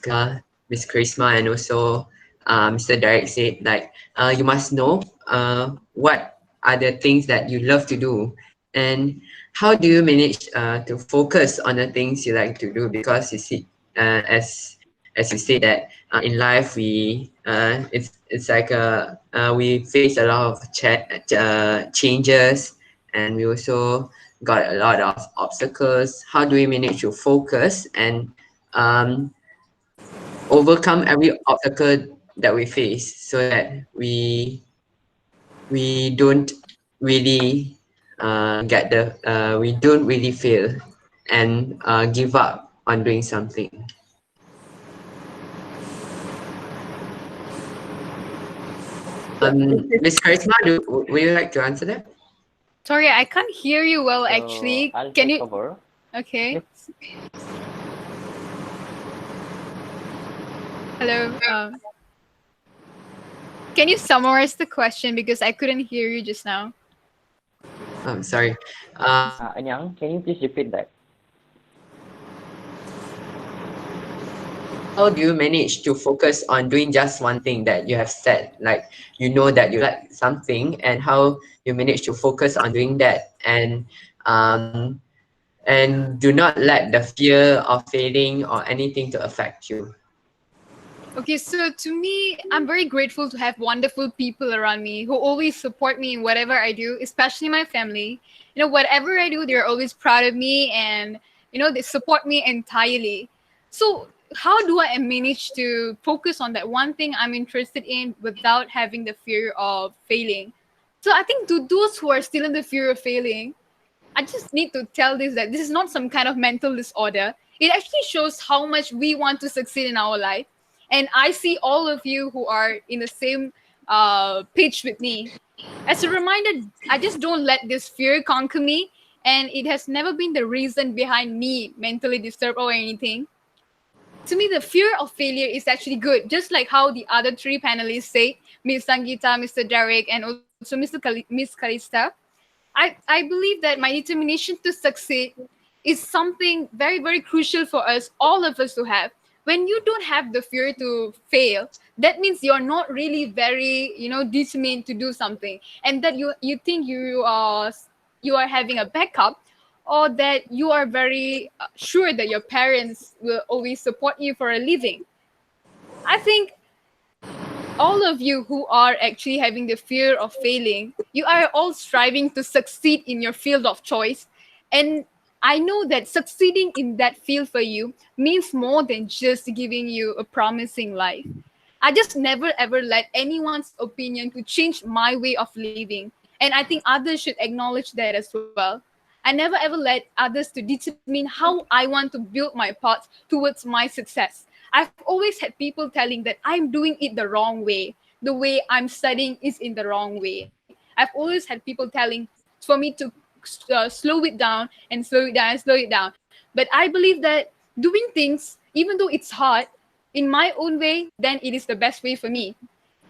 Karisma, and also Mr. Derick said, like you must know what are the things that you love to do, and how do you manage to focus on the things you like to do? Because you see, as you say that in life it's like we face a lot of changes, and we also got a lot of obstacles. How do we manage to focus and um, overcome every obstacle that we face so that we don't really we don't really fail and give up on doing something. Ms. Karisma, would you like to answer that? Sorry, I can't hear you well. So Actually, I'll can take you? over. Okay. Yep. Hello. Can you summarize the question because I couldn't hear you just now? I'm sorry. Anyang, can you please repeat that? How do you manage to focus on doing just one thing that you have said? Like, you know that you like something, and how you manage to focus on doing that, and do not let the fear of failing or anything to affect you. Okay, so to me, I'm very grateful to have wonderful people around me who always support me in whatever I do, especially my family. You know, whatever I do, they're always proud of me, and they support me entirely. So how do I manage to focus on that one thing I'm interested in without having the fear of failing? So I think to those who are still in the fear of failing, I just need to tell this that this is not some kind of mental disorder. It actually shows how much we want to succeed in our life. And I see all of you who are in the same pitch with me. As a reminder, I just don't let this fear conquer me. And it has never been the reason behind me mentally disturbed or anything. To me, the fear of failure is actually good, just like how the other three panelists say, Ms Sangeeta, Mr. Derick, and also Ms Calista. I believe that my determination to succeed is something very, very crucial for us, all of us to have. When you don't have the fear to fail, that means you're not really very, determined to do something, and that you think you are having a backup, or that you are very sure that your parents will always support you for a living. I think all of you who are actually having the fear of failing, you are all striving to succeed in your field of choice. And I know that succeeding in that field for you means more than just giving you a promising life. I just never ever let anyone's opinion to change my way of living. And I think others should acknowledge that as well. I never ever let others to determine how I want to build my path towards my success. I've always had people telling that I'm doing it the wrong way. The way I'm studying is in the wrong way. I've always had people telling for me to slow it down and slow it down and slow it down. But I believe that doing things, even though it's hard, in my own way, then it is the best way for me.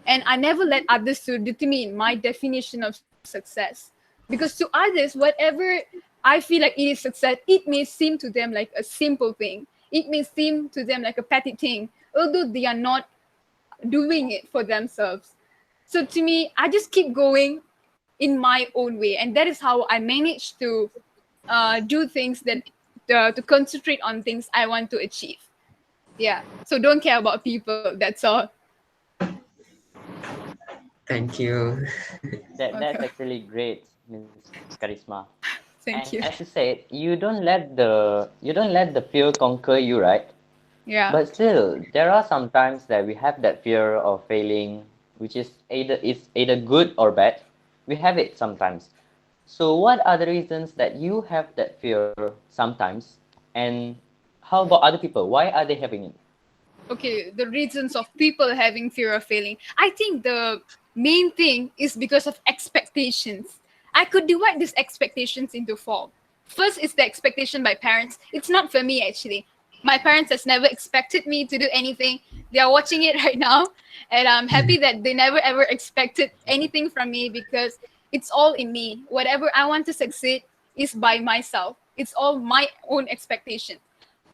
And I never let others to determine my definition of success. Because to others, whatever I feel like it is success, it may seem to them like a simple thing. It may seem to them like a petty thing, although they are not doing it for themselves. So to me, I just keep going in my own way, and that is how I manage to do things that to concentrate on things I want to achieve. Yeah. So don't care about people. That's all. Thank you. That's Okay. actually great, Ms. Karisma. Thank And you. as you said, you don't let the fear conquer you, right? Yeah. But still, there are some times that we have that fear of failing, which is either good or bad. We have it sometimes. So what are the reasons that you have that fear sometimes? And how about other people? Why are they having it? Okay, the reasons of people having fear of failing. I think the main thing is because of expectations. I could divide these expectations into four. First is the expectation by parents. It's not for me actually. My parents has never expected me to do anything. They are watching it right now, and I'm happy that they never ever expected anything from me because it's all in me. Whatever I want to succeed is by myself. It's all my own expectation.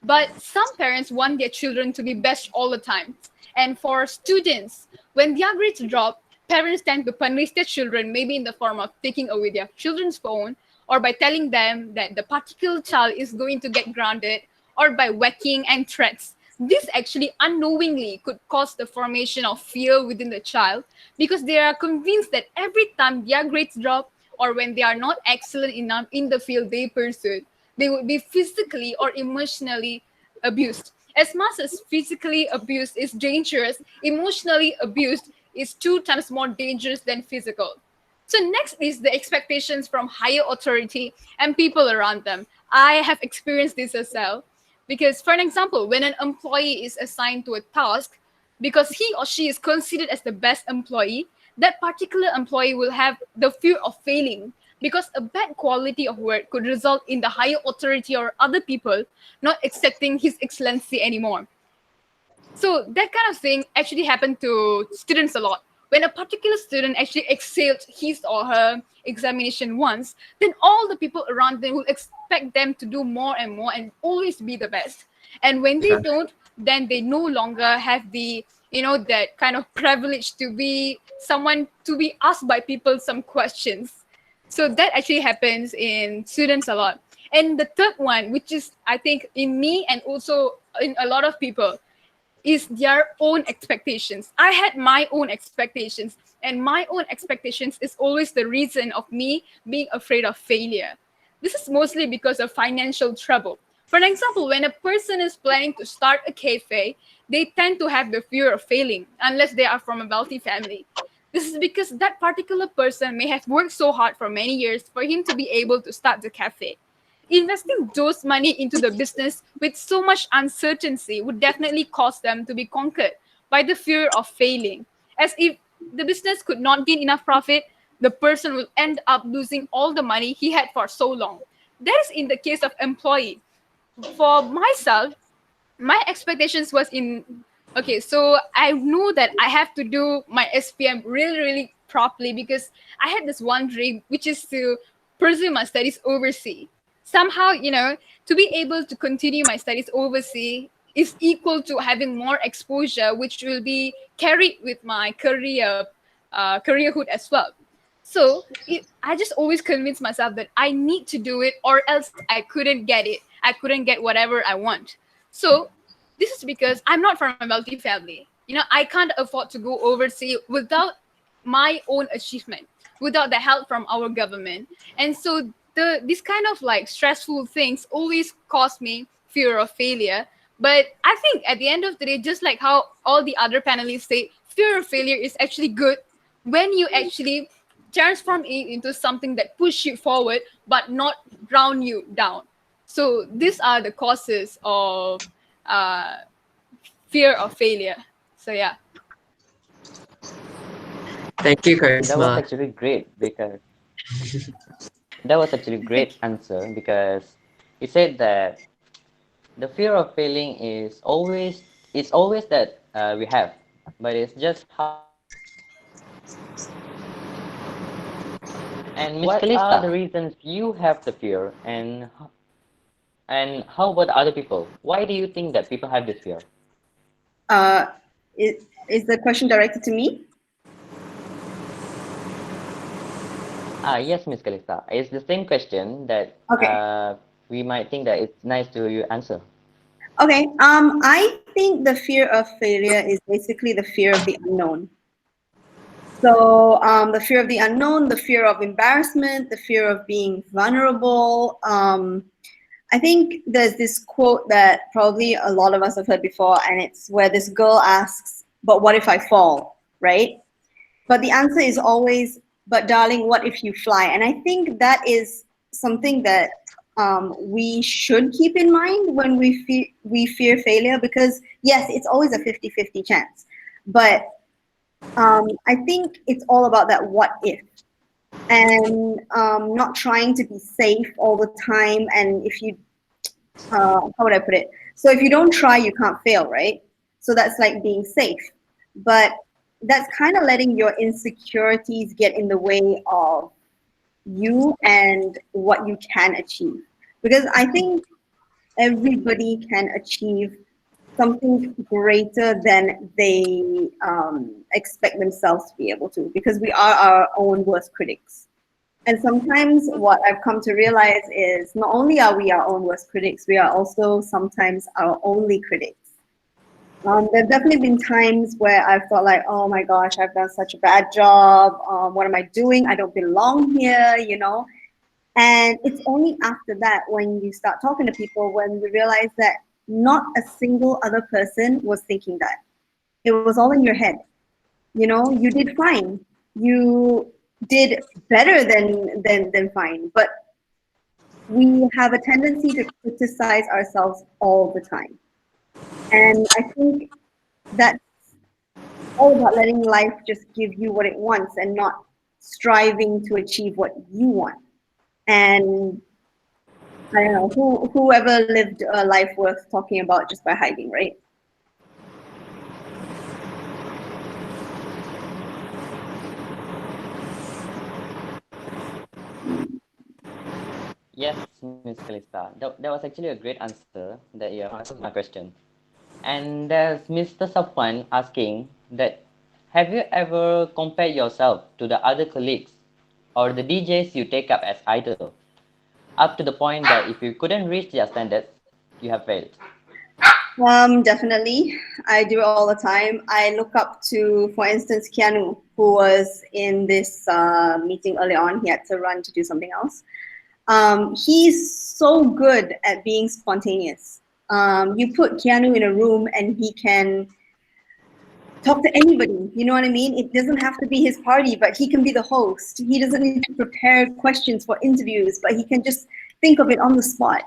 But some parents want their children to be best all the time. And for students, when their grades drop, parents tend to punish their children, maybe in the form of taking away their children's phone, or by telling them that the particular child is going to get grounded, or by whacking and threats. This actually unknowingly could cause the formation of fear within the child because they are convinced that every time their grades drop or when they are not excellent enough in the field they pursued, they would be physically or emotionally abused. As much as physically abused is dangerous, emotionally abused is two times more dangerous than physical. So next is the expectations from higher authority and people around them. I have experienced this as well. Because for an example, when an employee is assigned to a task, because he or she is considered as the best employee, that particular employee will have the fear of failing because a bad quality of work could result in the higher authority or other people not accepting his excellency anymore. So that kind of thing actually happened to students a lot. When a particular student actually excelled his or her examination once, then all the people around them will expect them to do more and more and always be the best. And when they Yeah. don't, then they no longer have the that kind of privilege to be someone to be asked by people some questions. So that actually happens in students a lot. And the third one, which is I think in me and also in a lot of people, is their own expectations. I had my own expectations, and my own expectations is always the reason of me being afraid of failure. This is mostly because of financial trouble. For an example, when a person is planning to start a cafe, they tend to have the fear of failing unless they are from a wealthy family. This is because that particular person may have worked so hard for many years for him to be able to start the cafe. Investing those money into the business with so much uncertainty would definitely cause them to be conquered by the fear of failing. As if the business could not gain enough profit, the person will end up losing all the money he had for so long. That is in the case of employee. For myself, my expectations was in, okay, so I knew that I have to do my SPM really, really properly because I had this one dream, which is to pursue my studies overseas. Somehow, to be able to continue my studies overseas is equal to having more exposure, which will be carried with my careerhood as well. So I just always convince myself that I need to do it, or else I couldn't get it. I couldn't get whatever I want. So this is because I'm not from a wealthy family. I can't afford to go overseas without my own achievement, without the help from our government. And so this kind of like stressful things always cause me fear of failure. But I think at the end of the day, just like how all the other panelists say, fear of failure is actually good when you actually transform it into something that push you forward but not drown you down. So these are the causes of uh, fear of failure. So yeah. Thank you, That was Karisma. actually great because that was actually great answer because he said that the fear of failing is always it's always that we have, but it's just how we handle it. And Miss What Kalista, are the reasons you have the fear, and how about other people? Why do you think that people have this fear? Uh, is the question directed to me? Yes, Miss Kalista. It's the same question that Okay. we might think that it's nice to you answer. Okay. I think the fear of failure is basically the fear of the unknown. So the fear of the unknown, the fear of embarrassment, the fear of being vulnerable. I think there's this quote that probably a lot of us have heard before, and it's where this girl asks, "But what if I fall?" Right? But the answer is always, "But darling, what if you fly?" And I think that is something that we should keep in mind when we fear failure, because yes, it's always a 50-50 chance. But I think it's all about that what if, and not trying to be safe all the time. And if you, how would I put it? So if you don't try, you can't fail, right? So that's like being safe. But that's kind of letting your insecurities get in the way of you and what you can achieve. Because I think everybody can achieve something greater than they expect themselves to be able to, because we are our own worst critics. And sometimes what I've come to realize is not only are we our own worst critics, we are also sometimes our only critics. There have definitely been times where I've thought like, oh my gosh, I've done such a bad job. What am I doing? I don't belong here. And it's only after that, when you start talking to people, when you realize that not a single other person was thinking that. It was all in your head. You did fine. You did better than fine. But we have a tendency to criticize ourselves all the time. And I think that's all about letting life just give you what it wants and not striving to achieve what you want. And I don't know whoever lived a life worth talking about just by hiding, right? Yes, Miss Kalista. That was actually a great answer that you have answered my question. And there's Mr. Safwan asking that have you ever compared yourself to the other colleagues or the DJs you take up as idol, up to the point that if you couldn't reach their standards, you have failed? Definitely. I do it all the time. I look up to, for instance, Keanu, who was in this meeting early on. He had to run to do something else. He's so good at being spontaneous. You put Keanu in a room and he can talk to anybody. You know what I mean? It doesn't have to be his party, but he can be the host. He doesn't need to prepare questions for interviews, but he can just think of it on the spot.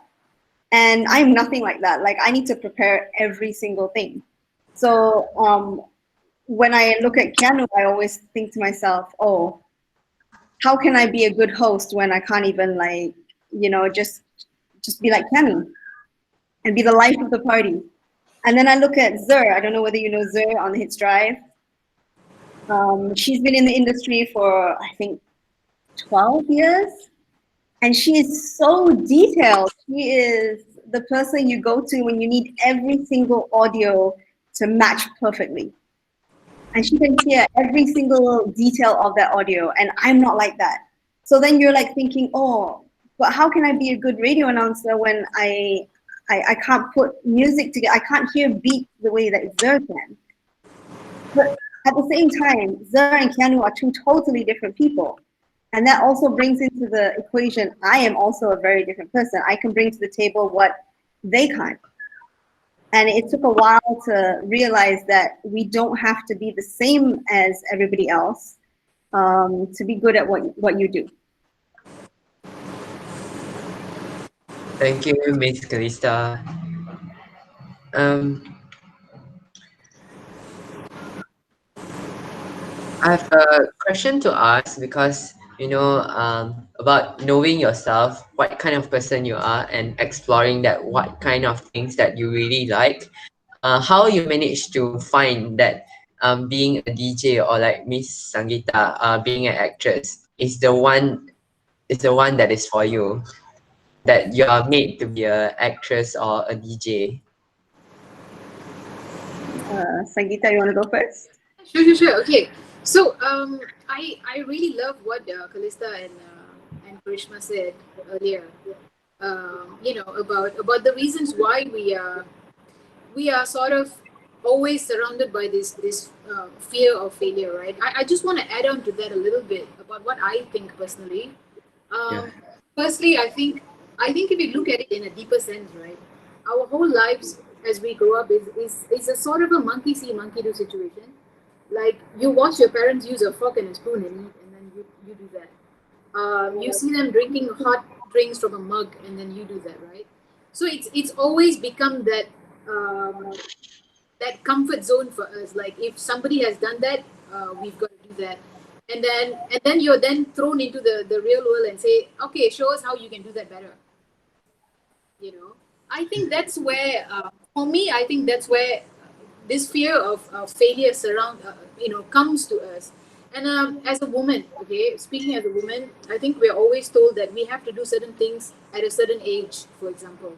And I'm nothing like that. Like, I need to prepare every single thing. So when I look at Keanu, I always think to myself, oh, how can I be a good host when I can't even just be like Keanu and be the life of the party? And then I look at Zer. I don't know whether you know Zer on the Hits Drive. She's been in the industry for, I think, 12 years. And she is so detailed. She is the person you go to when you need every single audio to match perfectly. And she can hear every single detail of that audio. And I'm not like that. So then you're like thinking, oh, but how can I be a good radio announcer when I can't put music together? I can't hear beats the way that Zer can. But at the same time, Zer and Keanu are two totally different people. And that also brings into the equation, I am also a very different person. I can bring to the table what they can't. And it took a while to realize that we don't have to be the same as everybody else to be good at what you do. Thank you, Ms Calista. I have a question to ask because about knowing yourself, what kind of person you are, and exploring that what kind of things that you really like. How you manage to find that being a DJ or like Ms Sangeeta, being an actress is the one that is for you, that you are made to be an actress or a DJ. Sangeeta, you want to go first? Sure. Okay. So I really love what Calista and Karisma said earlier. About the reasons why we are sort of always surrounded by this fear of failure, right? I just want to add on to that a little bit about what I think personally. Firstly, I think if you look at it in a deeper sense, right, our whole lives as we grow up is a sort of a monkey see, monkey do situation. Like you watch your parents use a fork and a spoon and eat, and then you do that. You see them drinking hot drinks from a mug, and then you do that, right? So it's always become that that comfort zone for us. Like if somebody has done that, we've got to do that, and then you're then thrown into the real world and say, okay, show us how you can do that better. I think that's where for me, I think that's where this fear of failure comes to us. And as a woman, okay, speaking as a woman, I think we're always told that we have to do certain things at a certain age. For example,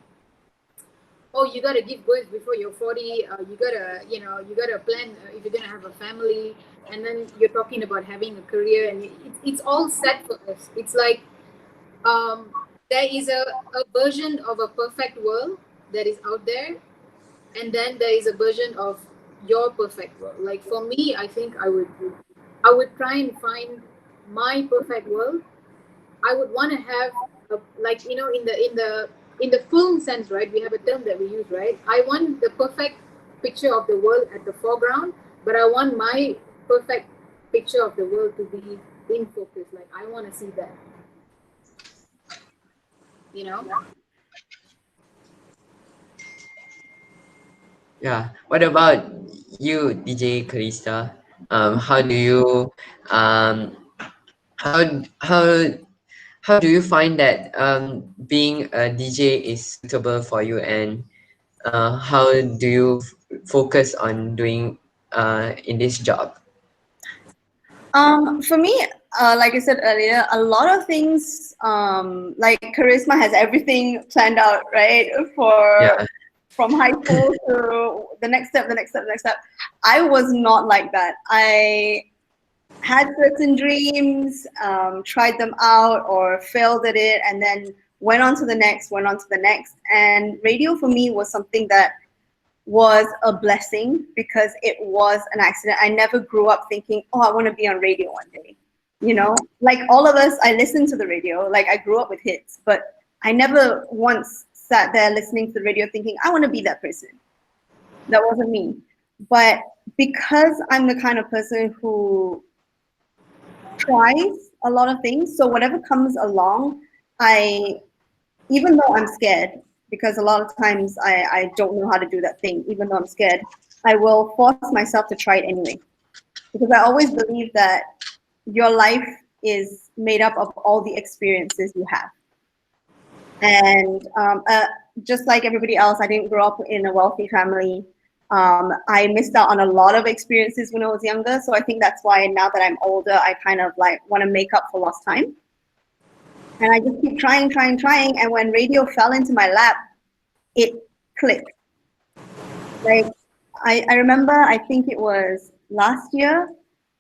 oh, you gotta give birth before you're 40. You gotta plan if you're gonna have a family, and then you're talking about having a career, and it's all set for us. It's like there is a version of a perfect world that is out there, and then there is a version of your perfect world. Like for me, I think I would try and find my perfect world. I would want to have in the film sense, right? We have a term that we use, right? I want the perfect picture of the world at the foreground, but I want my perfect picture of the world to be in focus. Like I want to see that. Yeah. What about you, DJ Calista? How do you how do you find that being a DJ is suitable for you, and how do you focus on doing in this job? For me, like I said earlier, a lot of things, like Karisma has everything planned out, right? From high school to the next step. I was not like that. I had certain dreams, tried them out or failed at it, and then went on to the next. And radio for me was something that was a blessing because it was an accident. I never grew up thinking, oh, I want to be on radio one day. Like all of us, I listened to the radio. Like I grew up with hits, but I never once sat there listening to the radio thinking, I want to be that person. That wasn't me. But because I'm the kind of person who tries a lot of things, so whatever comes along, even though I'm scared, because a lot of times I don't know how to do that thing, even though I'm scared, I will force myself to try it anyway. Because I always believe that your life is made up of all the experiences you have. And just like everybody else, I didn't grow up in a wealthy family. I missed out on a lot of experiences when I was younger. So I think that's why now that I'm older, I kind of like want to make up for lost time. And I just keep trying. And when radio fell into my lap, it clicked. Like, I remember, I think it was last year,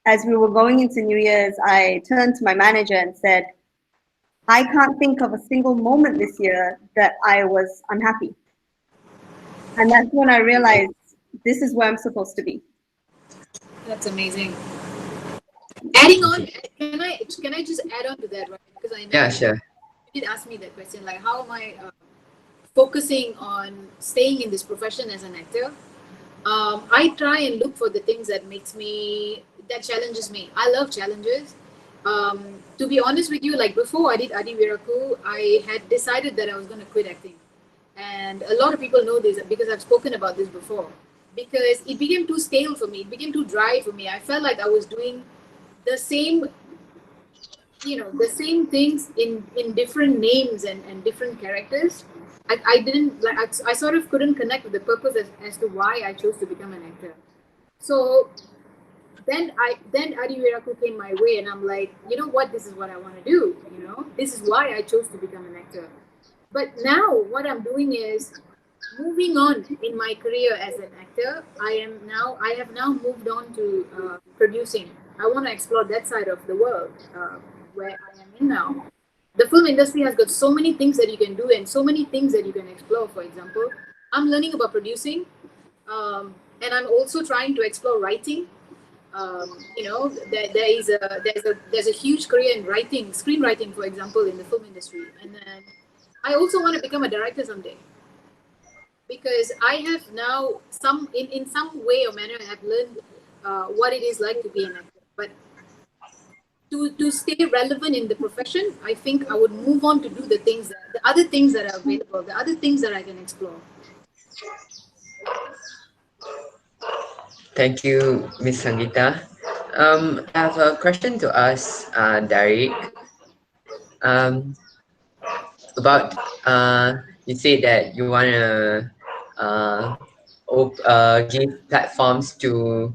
as we were going into New Year's, I turned to my manager and said, I can't think of a single moment this year that I was unhappy. And that's when I realized this is where I'm supposed to be. That's amazing. Adding on, can I just add on to that, right? Because I know Yeah, sure. you did ask me that question, like how am I focusing on staying in this profession as an actor? I try and look for the things that challenges me. I love challenges. To be honest with you, like before I did Adiwiraku, I had decided that I was going to quit acting. And a lot of people know this because I've spoken about this before. Because it became too stale for me. It became too dry for me. I felt like I was doing the same, the same things in different names and different characters. I didn't like. I sort of couldn't connect with the purpose as to why I chose to become an actor. So then Adiwiraku came my way, and I'm like, you know what? This is what I want to do. This is why I chose to become an actor. But now what I'm doing is moving on in my career as an actor. I have now moved on to producing. I want to explore that side of the world where I am in now. The film industry has got so many things that you can do and so many things that you can explore. For example, I'm learning about producing, and I'm also trying to explore writing. There's a huge career in writing, screenwriting, for example, in the film industry. And then I also want to become a director someday, because I have now in some way or manner I have learned what it is like to be an actor. But to stay relevant in the profession, I think I would move on to do the other things that are available, the other things that I can explore. Thank you, Ms. Sangeeta. I have a question to ask Derick. About you said that you wanna give platforms to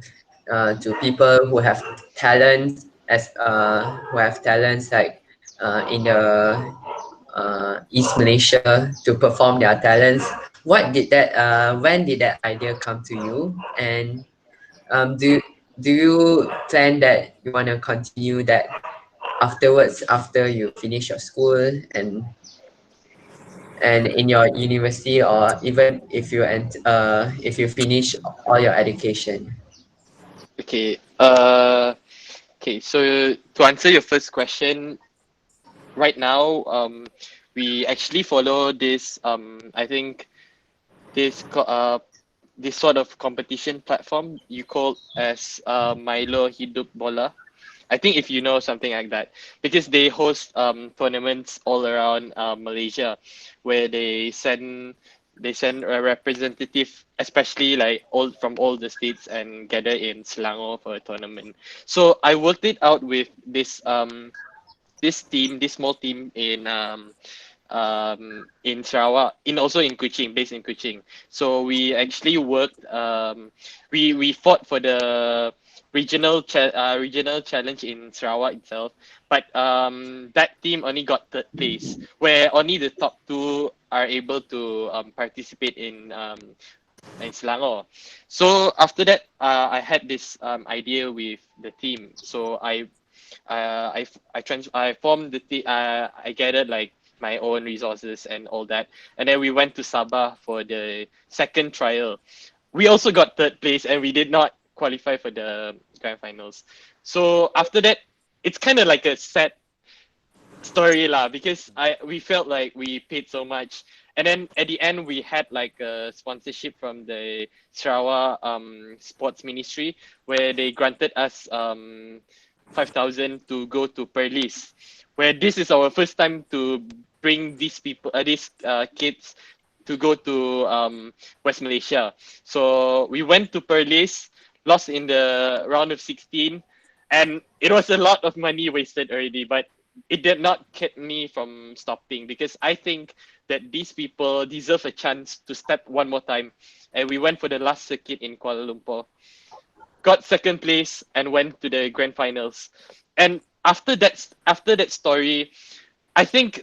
people who have talents like in the East Malaysia to perform their talents. When did that idea come to you? And do you plan that you want to continue that afterwards, after you finish your school and in your university, or even if you finish all your education? Okay. Okay. So to answer your first question, right now, we actually follow this. I think this sort of competition platform you call as Milo Hidup Bola. I think if you know something like that, because they host tournaments all around Malaysia, where they send a representative, especially like from all the states, and gather in Selangor for a tournament. So I worked it out with this small team in Sarawak, also in Kuching, based in Kuching. So we actually worked. We fought for the regional challenge in Sarawak itself, but that team only got third place, where only the top two are able to participate in Selangor. So after that, I had this idea with the team. So I formed the team. I gathered like my own resources and all that, and then we went to Sabah for the second trial. We also got third place, and we did not qualify for the grand finals. So after that, it's kind of like a sad story lah, because we felt like we paid so much, and then at the end we had like a sponsorship from the Sarawak sports ministry, where they granted us 5,000 to go to Perlis, where this is our first time to bring these kids to go to West Malaysia. So we went to Perlis, lost in the round of 16, and it was a lot of money wasted already. But it did not keep me from stopping, because I think that these people deserve a chance to step one more time. And we went for the last circuit in Kuala Lumpur, got second place, and went to the grand finals. And after that story, I think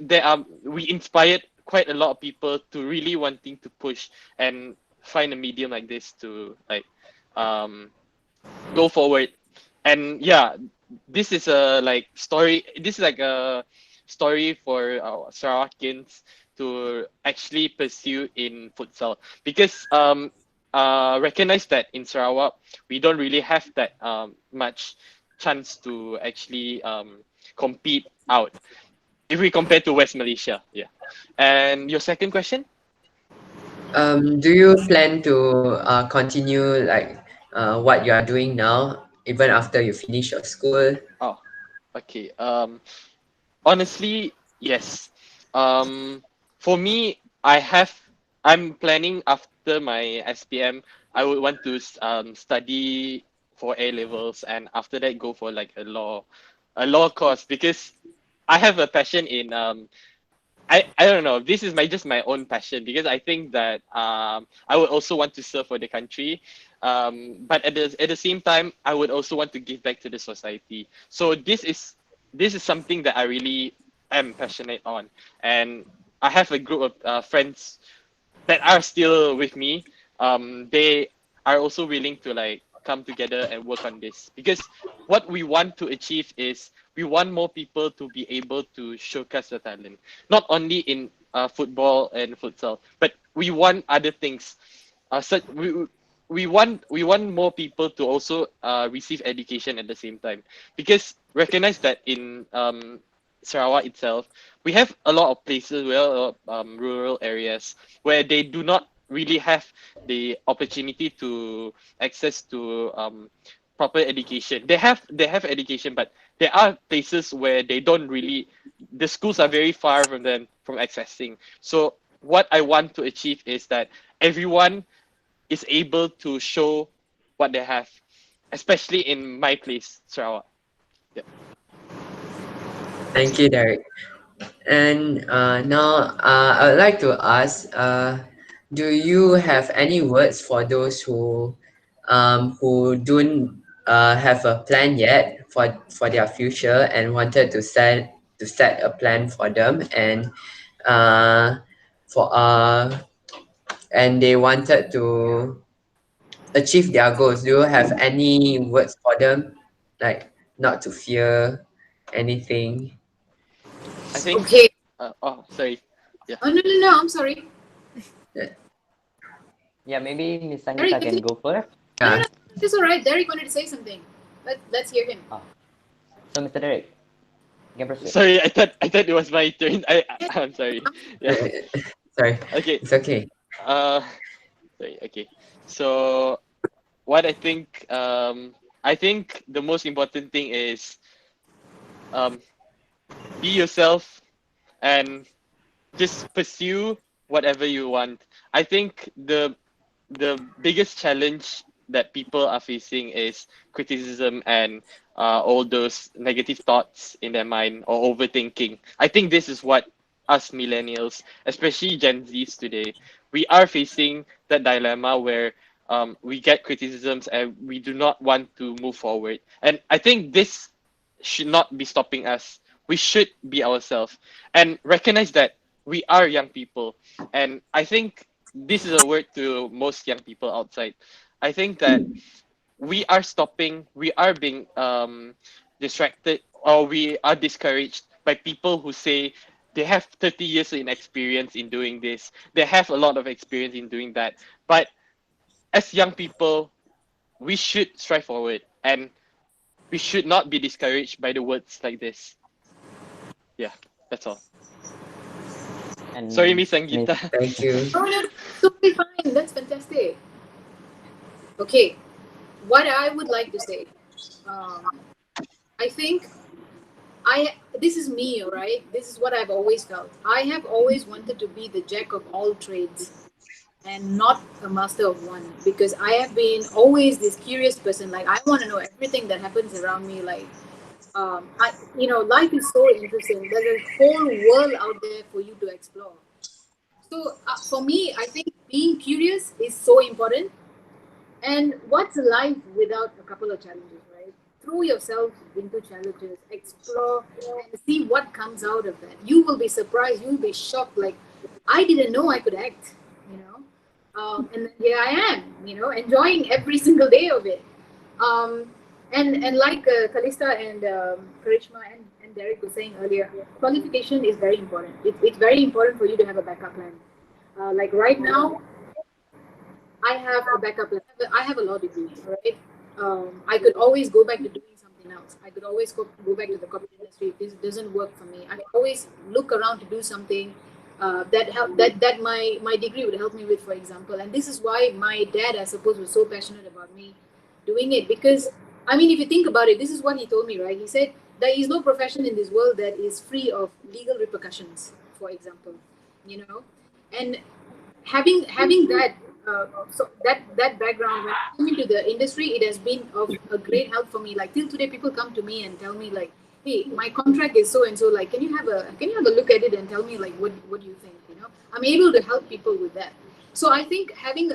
we inspired quite a lot of people to really wanting to push and find a medium like this to like go forward. And yeah, this is a like story. This is like a story for Sarawakians to actually pursue in futsal, because recognize that in Sarawak we don't really have that much chance to actually compete out if we compare to West Malaysia. Yeah. And your second question? Do you plan to continue like what you are doing now, even after you finish your school? Oh, okay. Honestly, yes. For me, I'm planning after my SPM, I would want to study for A levels, and after that go for like a law course, because I have a passion in I don't know. This is just my own passion, because I think that I would also want to serve for the country, but at the same time I would also want to give back to the society. So this is something that I really am passionate on, and I have a group of friends that are still with me. They are also willing to like come together and work on this, because what we want to achieve is we want more people to be able to showcase their talent, not only in football and futsal, but we want other things. Such we want more people to also receive education at the same time, because recognize that in Sarawak itself, we have a lot of places, rural areas where they do not really have the opportunity to access to proper education. They have education, but there are places where they don't really. The schools are very far from them from accessing. So what I want to achieve is that everyone is able to show what they have, especially in my place, Sarawak. Yeah. Thank you, Derek. And now I would like to ask, do you have any words for those who don't have a plan yet for their future and wanted to set a plan for them, and uh, for and they wanted to achieve their goals? Do you have any words for them, like not to fear anything? I think. Okay. Sorry. Yeah. Oh, no, I'm sorry. Yeah, maybe Ms Derek, Sangeeta can go first. No, Yeah. it's all right. Derek wanted to say something. Let's hear him. So, Mr. Derek, you can proceed. Sorry, I thought it was my turn. I'm sorry. Yeah. Sorry, Okay. it's okay. Uh, Sorry. Okay. So what I think the most important thing is um, be yourself and just pursue whatever you want. I think the biggest challenge that people are facing is criticism and all those negative thoughts in their mind, or overthinking. I think this is what us millennials, especially Gen Zs today, we are facing that dilemma where we get criticisms and we do not want to move forward. And I think this should not be stopping us. We should be ourselves and recognize that we are young people. And I think this is a word to most young people outside. I think that we are being distracted, or we are discouraged by people who say they have 30 years in experience in doing this. They have a lot of experience in doing that. But as young people, we should strive forward, and we should not be discouraged by the words like this. Yeah, that's all. And Sorry, Ms Miss Sangeeta. Thank you. Oh, no, totally fine. That's fantastic. Okay, what I would like to say, I think this is me, all right? This is what I've always felt. I have always wanted to be the jack of all trades and not a master of one, because I have been always this curious person. Like, I want to know everything that happens around me. Like, Life is so interesting. There's a whole world out there for you to explore. So for me, I think being curious is so important. And what's life without a couple of challenges, right? Throw yourself into challenges, explore, and see what comes out of that. You will be surprised. You will be shocked. Like, I didn't know I could act, you know. And then here I am, enjoying every single day of it. Um, and like Calista and Karishma and Derick were saying earlier, qualification is very important. It's very important for you to have a backup plan. Like right now, I have a backup plan. I have a law degree, right? I could always go back to doing something else. I could always go back to the corporate industry if this doesn't work for me. I could always look around to do something that my degree would help me with, for example. And this is why my dad, I suppose, was so passionate about me doing it. Because, I mean, if you think about it, this is what he told me, right? He said, there is no profession in this world that is free of legal repercussions, for example, and having that that background when I came into the industry, it has been of a great help for me. Like till today, people come to me and tell me like, "Hey, my contract is so and so. Like, can you have a look at it and tell me like what do you think?" I'm able to help people with that. So I think having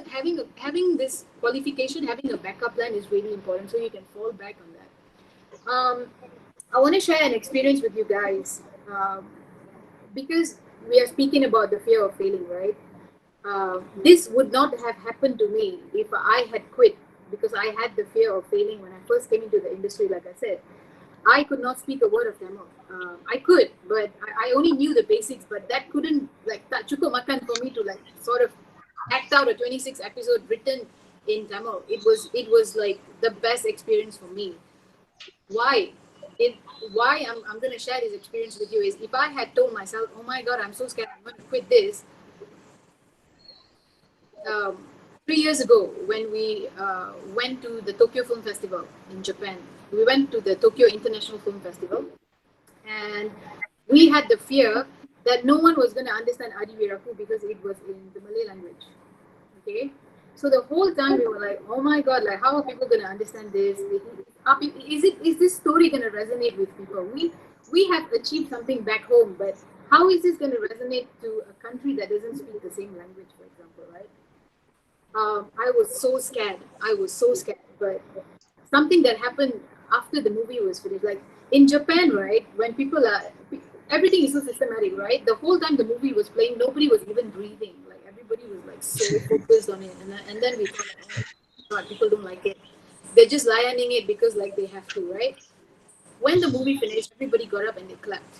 this qualification, having a backup plan is really important, so you can fall back on that. I want to share an experience with you guys because we are speaking about the fear of failing, right? This would not have happened to me if I had quit, because I had the fear of failing when I first came into the industry. Like I said, I could not speak a word of Tamil. I could, but I only knew the basics. But that couldn't tak cukup makan for me to like sort of act out a 26 episode written in Tamil. It was like the best experience for me. Why? Why I'm going to share this experience with you is if I had told myself, oh my God, I'm so scared, I'm going to quit this. 3 years ago, when we went to the Tokyo Film Festival in Japan, we went to the Tokyo International Film Festival, and we had the fear that no one was going to understand Adiwiraku because it was in the Malay language. Okay, so the whole time we were like, oh my God, like how are people going to understand this? Is this story going to resonate with people? We have achieved something back home, but how is this going to resonate to a country that doesn't speak the same language, for example, right? I was so scared. But something that happened after the movie was finished, like in Japan, right? When everything is so systematic, right? The whole time the movie was playing, nobody was even breathing. Like everybody was like so focused on it, and then we thought, like, oh God, people don't like it. They're just lining it because like they have to, right? When the movie finished, everybody got up and they clapped.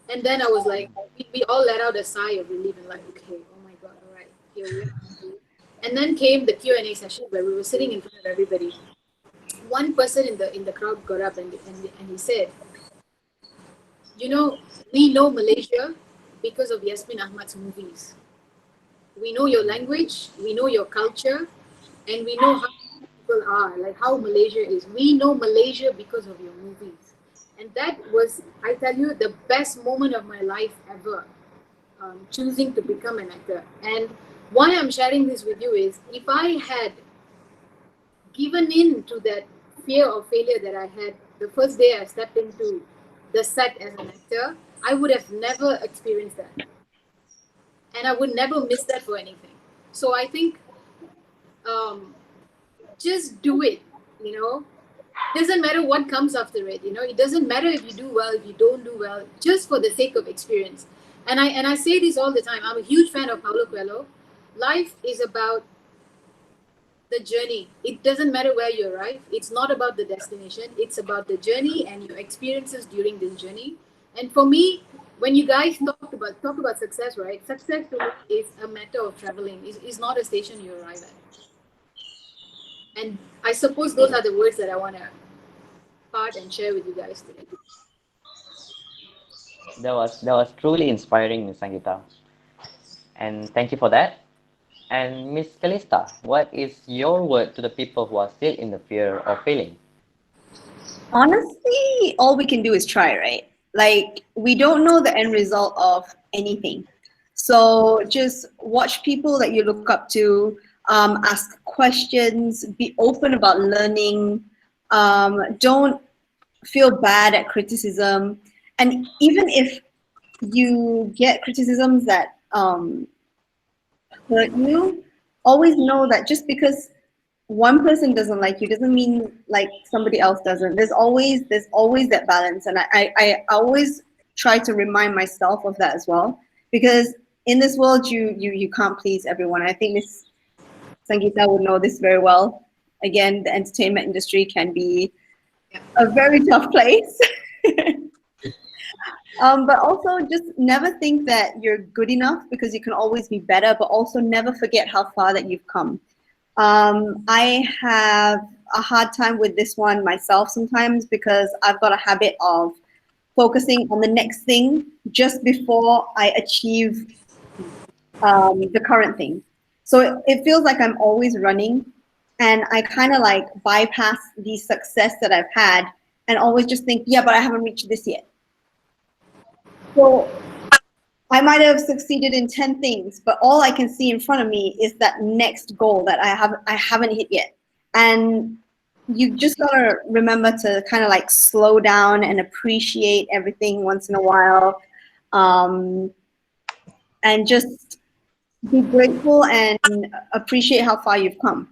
And then I was like, we all let out a sigh of relief and like, okay, oh my God, all right, here we are. And then came the Q&A session where we were sitting in front of everybody. One person in the crowd got up and he said, we know Malaysia because of Yasmin Ahmad's movies. We know your language, we know your culture, and we know how people are, like how Malaysia is. We know Malaysia because of your movies. And that was, I tell you, the best moment of my life ever, choosing to become an actor. And why I'm sharing this with you is if I had given in to that fear of failure that I had the first day I stepped into the set as an actor, I would have never experienced that. And I would never miss that for anything. So I think just do it, Doesn't matter what comes after it, It doesn't matter if you do well, if you don't do well, just for the sake of experience. And I say this all the time. I'm a huge fan of Paulo Coelho. Life is about the journey. It doesn't matter where you arrive. It's not about the destination. It's about the journey and your experiences during this journey. And for me, when you guys talk about success, right? Success to me is a matter of traveling. It's not a station you arrive at. And I suppose those are the words that I want to part and share with you guys today. That was truly inspiring, Ms Sangeeta. And thank you for that. And Ms Calista, what is your word to the people who are still in the fear of failing? Honestly, all we can do is try, right? Like, we don't know the end result of anything. So just watch people that you look up to, ask questions, be open about learning. Don't feel bad at criticism. And even if you get criticisms that hurt you, always know that just because one person doesn't like you doesn't mean like somebody else doesn't. There's always that balance, and I always try to remind myself of that as well, because in this world you can't please everyone. I think Ms Sangeeta would know this very well. Again, the entertainment industry can be a very tough place. But also just never think that you're good enough, because you can always be better, but also never forget how far that you've come. I have a hard time with this one myself sometimes, because I've got a habit of focusing on the next thing just before I achieve the current thing. So it feels like I'm always running, and I kind of like bypass the success that I've had and always just think, yeah, but I haven't reached this yet. So I might have succeeded in 10 things, but all I can see in front of me is that next goal that I haven't hit yet. And you just gotta remember to kind of like slow down and appreciate everything once in a while, and just be grateful and appreciate how far you've come,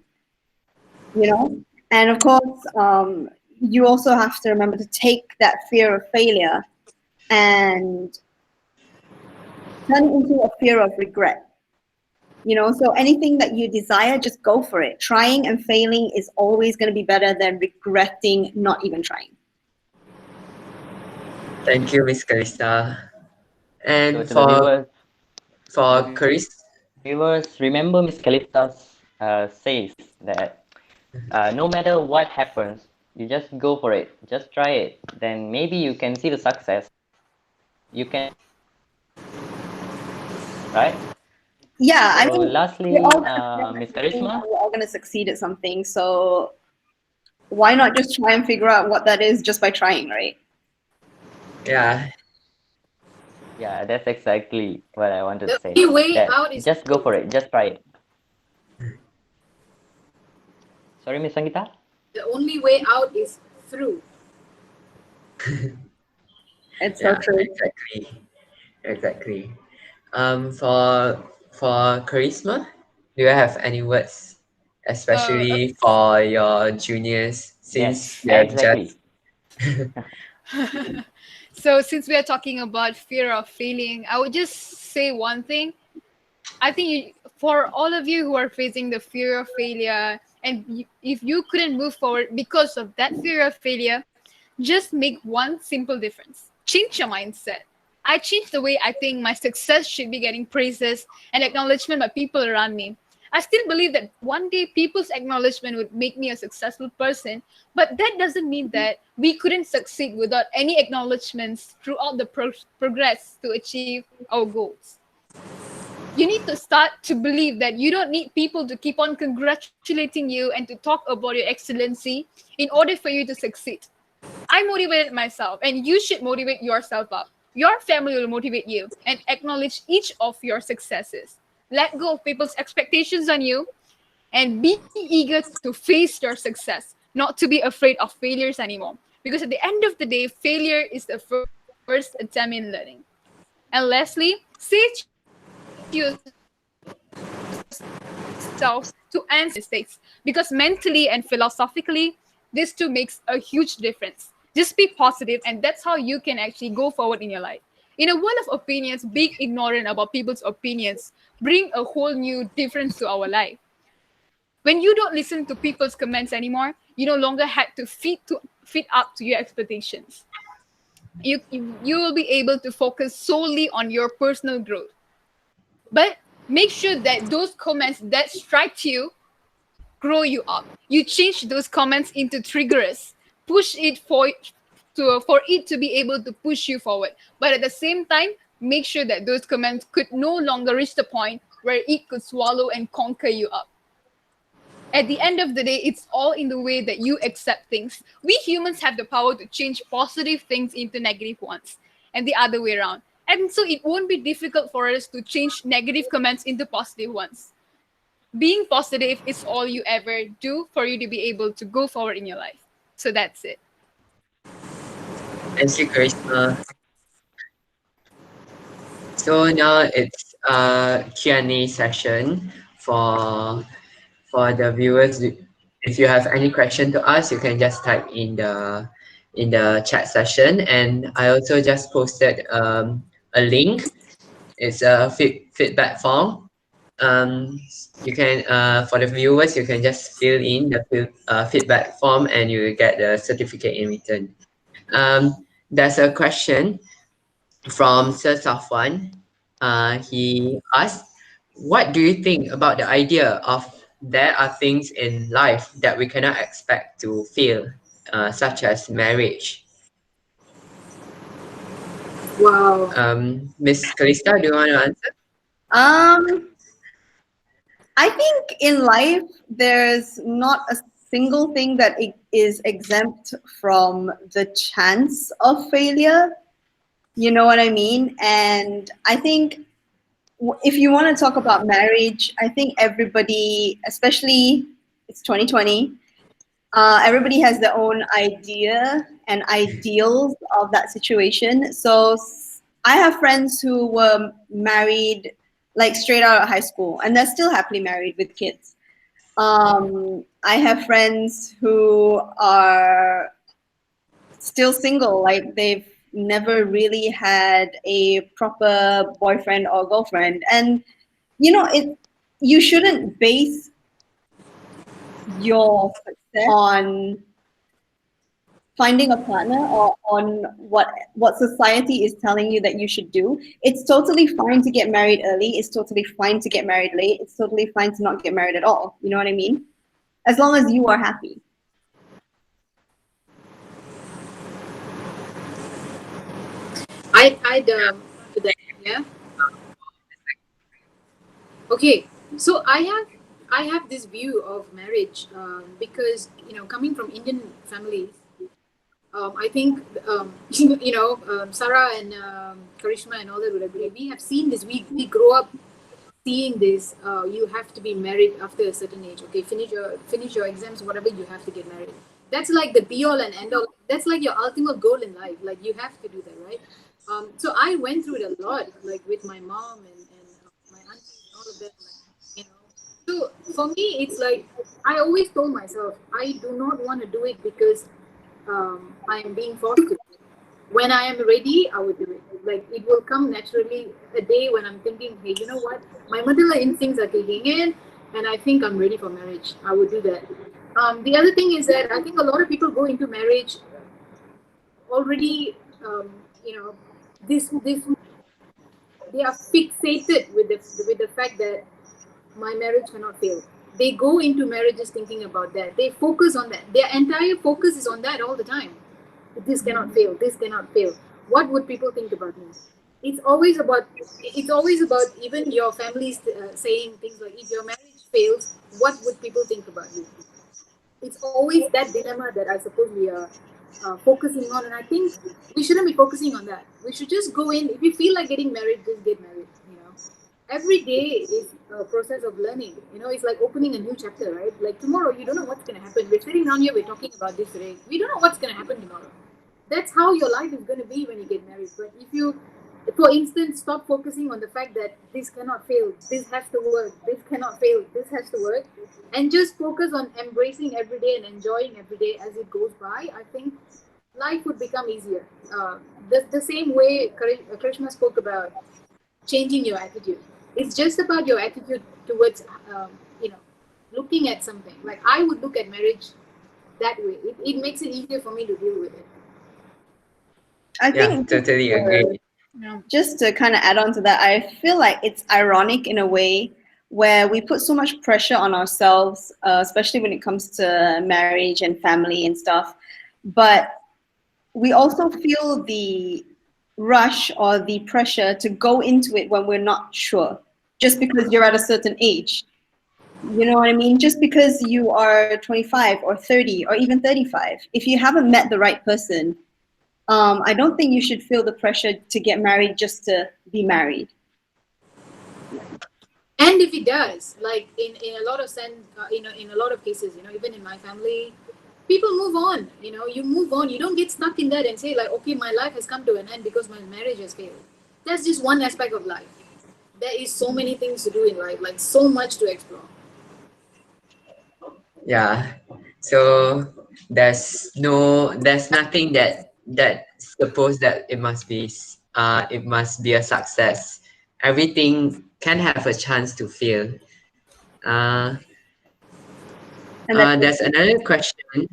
you know? And of course, you also have to remember to take that fear of failure and turn it into a fear of regret. You know, so anything that you desire, just go for it. Trying and failing is always going to be better than regretting not even trying. Thank you, Ms Calista. So And to the for Karis, viewers, remember Ms Calista says that no matter what happens, you just go for it, just try it. Then maybe you can see the success. You can, right? Yeah, I So mean, lastly, we're all gonna Ms Karisma. we're all gonna succeed at something. So why not just try and figure out what that is just by trying, right? yeah, Yeah, that's exactly what I wanted to The say. only way That out is just go through. for it, just try it. Sorry, Ms Sangeeta? The only way out is through. It's so yeah, true. exactly. For Karisma, do you have any words, especially for your juniors, since Yes, you have exactly. just So since we are talking about fear of failing, I would just say one thing. I think for all of you who are facing the fear of failure, and if you couldn't move forward because of that fear of failure, just make one simple difference. Change your mindset. I changed the way I think my success should be getting praises and acknowledgement by people around me. I still believe that one day people's acknowledgement would make me a successful person, but that doesn't mean that we couldn't succeed without any acknowledgements throughout the progress to achieve our goals. You need to start to believe that you don't need people to keep on congratulating you and to talk about your excellency in order for you to succeed. I motivated myself, and you should motivate yourself up. Your family will motivate you and acknowledge each of your successes. Let go of people's expectations on you and be eager to face your success, not to be afraid of failures anymore. Because at the end of the day, failure is the first attempt in learning. And lastly, say to yourself to answer mistakes, because mentally and philosophically, this too makes a huge difference. Just be positive, and that's how you can actually go forward in your life. In a world of opinions, being ignorant about people's opinions bring a whole new difference to our life. When you don't listen to people's comments anymore, you no longer had to feed up to your expectations. You will be able to focus solely on your personal growth. But make sure that those comments that strike you grow you up. You change those comments into triggers. Push it for it to be able to push you forward. But at the same time, make sure that those comments could no longer reach the point where it could swallow and conquer you up. At the end of the day, it's all in the way that you accept things. We humans have the power to change positive things into negative ones, and the other way around. And so it won't be difficult for us to change negative comments into positive ones. Being positive is all you ever do for you to be able to go forward in your life. So that's it. and Cik Karisma. So now it's a Q&A session for the viewers. If you have any question to ask, you can just type in the chat session. And I also just posted a link. It's a feedback form. You can for the viewers, you can just fill in the feedback form and you will get the certificate in return. There's a question from Sir Safwan. He asked, what do you think about the idea of there are things in life that we cannot expect to fail, such as marriage? Wow. Ms Calista, do you want to answer? I think in life there's not a single thing that is exempt from the chance of failure. You know what I mean? And I think if you want to talk about marriage, I think everybody, especially it's 2020, everybody has their own idea and ideals of that situation. So I have friends who were married like straight out of high school and they're still happily married with kids. I have friends who are still single, like they've never really had a proper boyfriend or girlfriend. And you know, you shouldn't base your success on finding a partner or on what society is telling you that you should do. It's totally fine to get married early. It's totally fine to get married late. It's totally fine to not get married at all. You know what I mean? As long as you are happy. I'd to that, yeah. Okay, so I have this view of marriage because coming from Indian families, I think Sarah and Karishma and all that would agree. We have seen this. We grow up seeing this. You have to be married after a certain age. Okay, finish your exams, whatever. You have to get married. That's like the be all and end all. That's like your ultimate goal in life. Like you have to do that, right? So I went through it a lot, like with my mom and my auntie and all of that. So for me, it's like I always told myself I do not want to do it because I am being forced to do it. When I am ready, I will do it. Like it will come naturally a day when I'm thinking, hey, you know what? My maternal instincts are kicking in, and I think I'm ready for marriage. I would do that. The other thing is that I think a lot of people go into marriage already, this they are fixated with the fact that my marriage cannot fail. They go into marriages thinking about that. They focus on that. Their entire focus is on that all the time. This cannot fail. This cannot fail. What would people think about me? It's always about. It's always about even your families saying things like, "If your marriage fails, what would people think about you?" It's always that dilemma that I suppose we are focusing on, and I think we shouldn't be focusing on that. We should just go in. If you feel like getting married, just get married. Every day is a process of learning. It's like opening a new chapter, right? Like tomorrow, you don't know what's going to happen. We're sitting down here, we're talking about this today. We don't know what's going to happen tomorrow. That's how your life is going to be when you get married. But if you, for instance, stop focusing on the fact that this cannot fail, this has to work, this cannot fail, this has to work, and just focus on embracing every day and enjoying every day as it goes by, I think life would become easier. The same way Karishma spoke about changing your attitude. It's just about your attitude towards, looking at something. Like I would look at marriage that way. It makes it easier for me to deal with it. I think totally agree. Just to kind of add on to that, I feel like it's ironic in a way where we put so much pressure on ourselves, especially when it comes to marriage and family and stuff. But we also feel the rush or the pressure to go into it when we're not sure, just because you're at a certain age. You know what I mean? Just because you are 25 or 30 or even 35, if you haven't met the right person, I don't think you should feel the pressure to get married just to be married. And if it does, like in a lot of sense, in a lot of cases, even in my family, people move on. You move on. You don't get stuck in that and say like, okay, my life has come to an end because my marriage has failed. That's just one aspect of life. There is so many things to do in life, like so much to explore. Yeah. So there's nothing that suppose that it must be a success. Everything can have a chance to fail. Uh, And that's there's another question.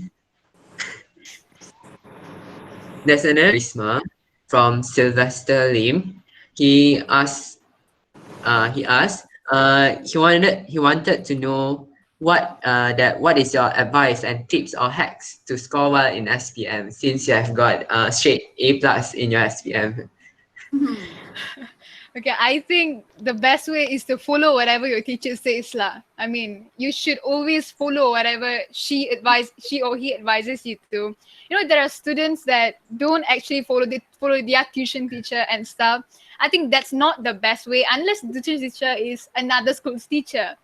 There's another Karisma from Sylvester Lim. He asked. He wanted to know what is your advice and tips or hacks to score well in SPM since you have got straight A plus in your SPM. Okay, I think the best way is to follow whatever your teacher says lah. I mean, you should always follow whatever she or he advises you to. There are students that don't actually follow their tuition teacher and stuff. I think that's not the best way unless the teacher is another school's teacher,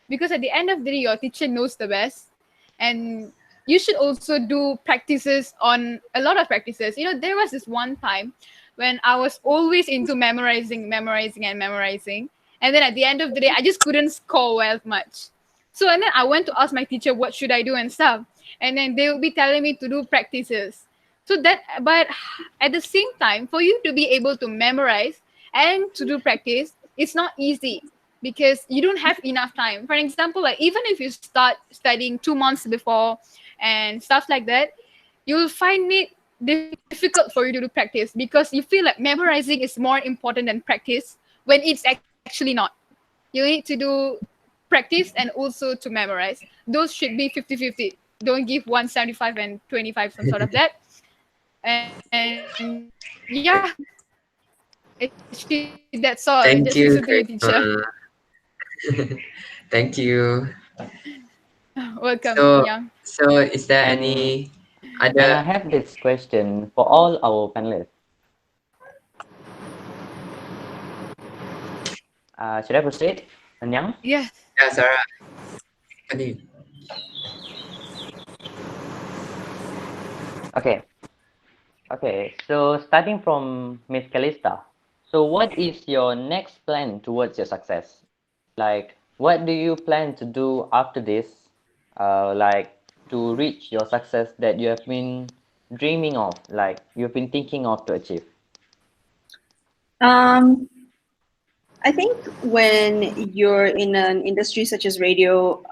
because at the end of the day, your teacher knows the best, and you should also do practices on a lot of practices. There was this one time when I was always into memorizing. And then at the end of the day, I just couldn't score well much. So, and then I went to ask my teacher, what should I do and stuff. And then they would be telling me to do practices. But at the same time, for you to be able to memorize and to do practice, it's not easy because you don't have enough time. For example, like even if you start studying 2 months before and stuff like that, you'll find it difficult for you to do practice because you feel like memorizing is more important than practice when it's actually not. You need to do practice and also to memorize. Those should be 50-50. Don't give 175 and 25, some sort of that. And yeah, actually, that's all. Thank Just you, listen to your teacher. Karisma. Thank you. Welcome, So, Young. so is there any And I other? have this question for all our panelists. Should I proceed, Anyang? Yes. Yeah, Sarah. Continue. Okay. Okay. So starting from Ms Calista. So what is your next plan towards your success? Like, what do you plan to do after this? Like to reach your success that you have been dreaming of, like you've been thinking of to achieve. I think when you're in an industry such as radio,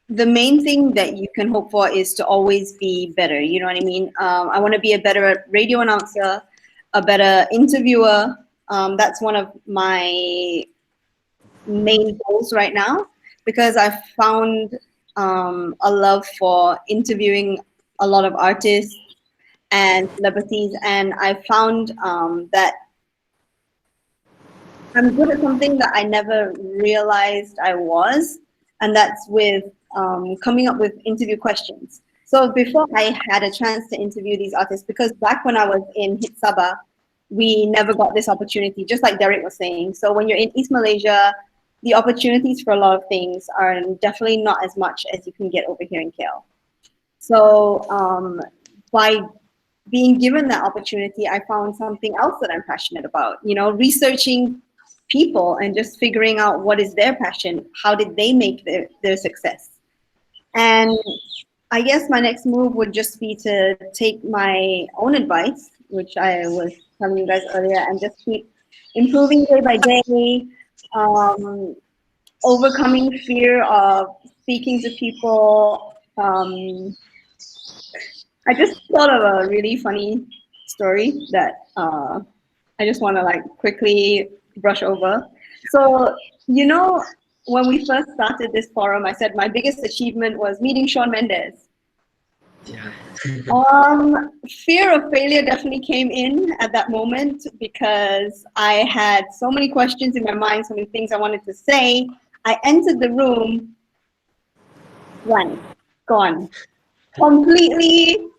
the main thing that you can hope for is to always be better. You know what I mean? I want to be a better radio announcer, a better interviewer. That's one of my main goals right now because I've found a love for interviewing a lot of artists and celebrities, and I found that I'm good at something that I never realized I was, and that's with coming up with interview questions. So before I had a chance to interview these artists, because back when I was in HitzFM, we never got this opportunity, just like Derick was saying. So when you're in East Malaysia, the opportunities for a lot of things are definitely not as much as you can get over here in KL. So by being given that opportunity, I found something else that I'm passionate about, researching people and just figuring out what is their passion, how did they make their success. And I guess my next move would just be to take my own advice, which I was telling you guys earlier, and just keep improving day by day, overcoming fear of speaking to people. I just thought of a really funny story that I just want to quickly brush over. So, when we first started this forum, I said my biggest achievement was meeting Shawn Mendes. Yeah. Fear of failure definitely came in at that moment because I had so many questions in my mind, so many things I wanted to say. I entered the room, blank, gone, completely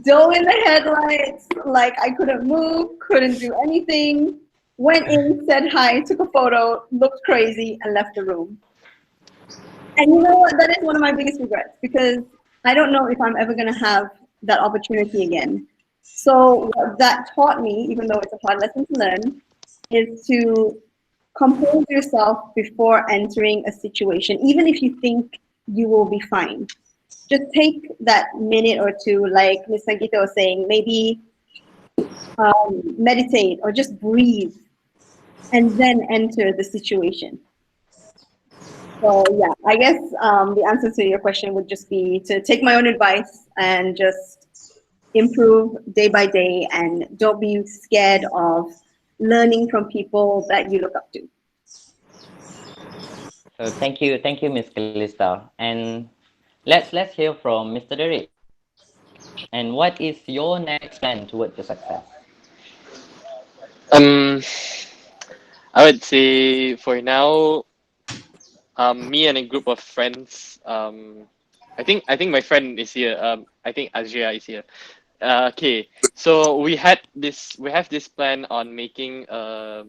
doe in the headlights, like I couldn't move, couldn't do anything. Went in, said hi, took a photo, looked crazy, and left the room. And you know what? That is one of my biggest regrets because I don't know if I'm ever going to have that opportunity again. So what that taught me, even though it's a hard lesson to learn, is to compose yourself before entering a situation, even if you think you will be fine. Just take that minute or two, like Ms Sangeeta was saying, maybe meditate or just breathe and then enter the situation. So yeah, I guess the answer to your question would just be to take my own advice and just improve day by day, and don't be scared of learning from people that you look up to. So thank you, Ms Calista. And let's hear from Mr. Derick. And what is your next plan towards your success? I would say for now, me and a group of friends. I think my friend is here. I think Azria is here. Okay, so we have this plan on making a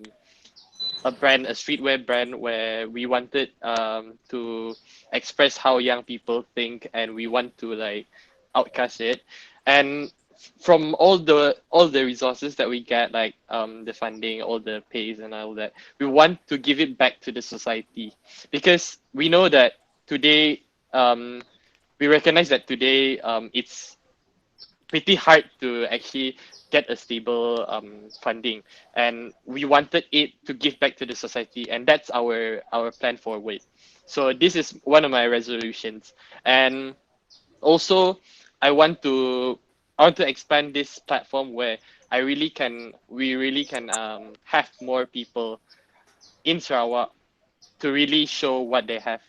brand, a streetwear brand, where we wanted to express how young people think, and we want to like outcast it. And from all the resources that we get, like the funding, all the pays and all that, we want to give it back to the society, because we know that today we recognize that today it's pretty hard to actually get a stable funding, and we wanted it to give back to the society, and that's our plan forward. So this is one of my resolutions. And also I want to expand this platform where we really can have more people in Sarawak to really show what they have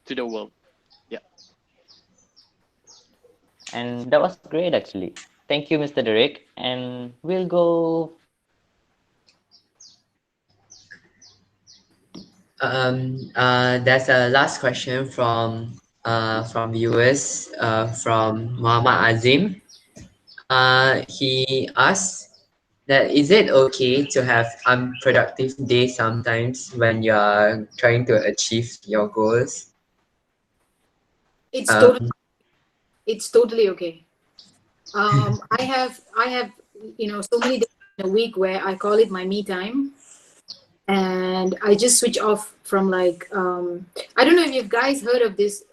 to the world. Yeah. And that was great, actually. Thank you, Mr. Derick. And we'll go. There's a last question from viewers from Muhammad Azim. He asks that is it okay to have unproductive days sometimes when you are trying to achieve your goals? It's totally okay. I have so many days in a week where I call it my me time, and I just switch off from like I don't know if you guys heard of this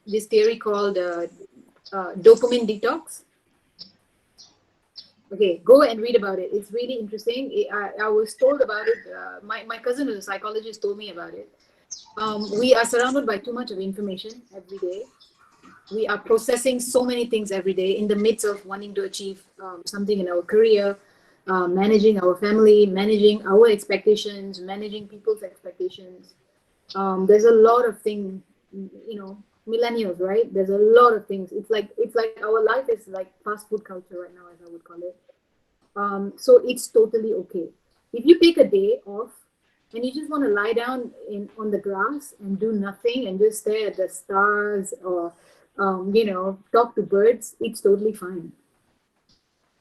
this theory called dopamine detox. Okay, go and read about it. It's really interesting. I was told about it. My cousin who's a psychologist told me about it. We are surrounded by too much of information every day. We are processing so many things every day in the midst of wanting to achieve something in our career, managing our family, managing our expectations, managing people's expectations. There's a lot of things, millennials, right? There's a lot of things. It's like our life is like fast food culture right now, as I would call it. So it's totally okay. If you take a day off and you just want to lie down on the grass and do nothing and just stare at the stars or talk to birds, it's totally fine.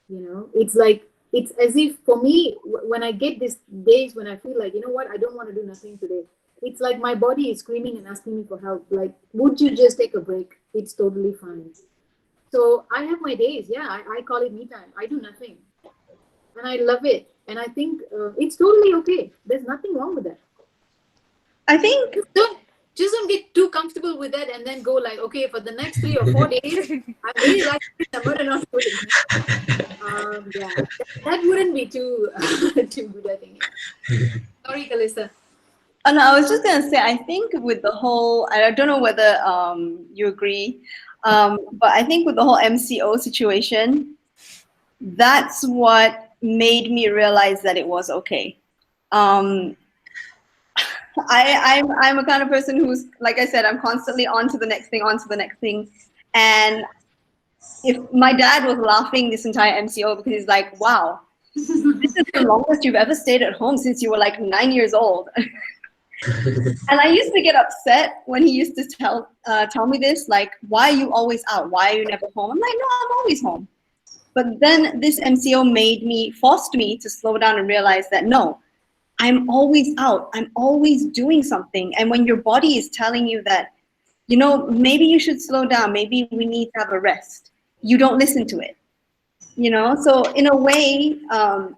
It's like, it's as if for me, when I get these days when I feel like, you know what, I don't want to do nothing today, it's like my body is screaming and asking me for help. Like, would you just take a break? It's totally fine. So I have my days. Yeah, I call it me time. I do nothing. And I love it. And I think it's totally okay. There's nothing wrong with that. I think just don't get too comfortable with that and then go like, okay, for the next 3 or 4 days, I really like this, I'm gonna not do it. Yeah, that wouldn't be too too good, I think. Sorry, Calista. Oh, no, I was just gonna say, I think with the whole, I don't know whether you agree, but I think with the whole MCO situation, that's what made me realize that it was okay. I'm a kind of person who's, like I said, I'm constantly on to the next thing, and if my dad was laughing this entire MCO because he's like, wow, this is the longest you've ever stayed at home since you were like 9 years old. And I used to get upset when he used to tell me this, like, why are you always out? Why are you never home? I'm like, no, I'm always home. But then this MCO forced me to slow down and realize that no, I'm always out. I'm always doing something. And when your body is telling you that you know, maybe you should slow down. Maybe we need to have a rest. You don't listen to it. You know, so in a way,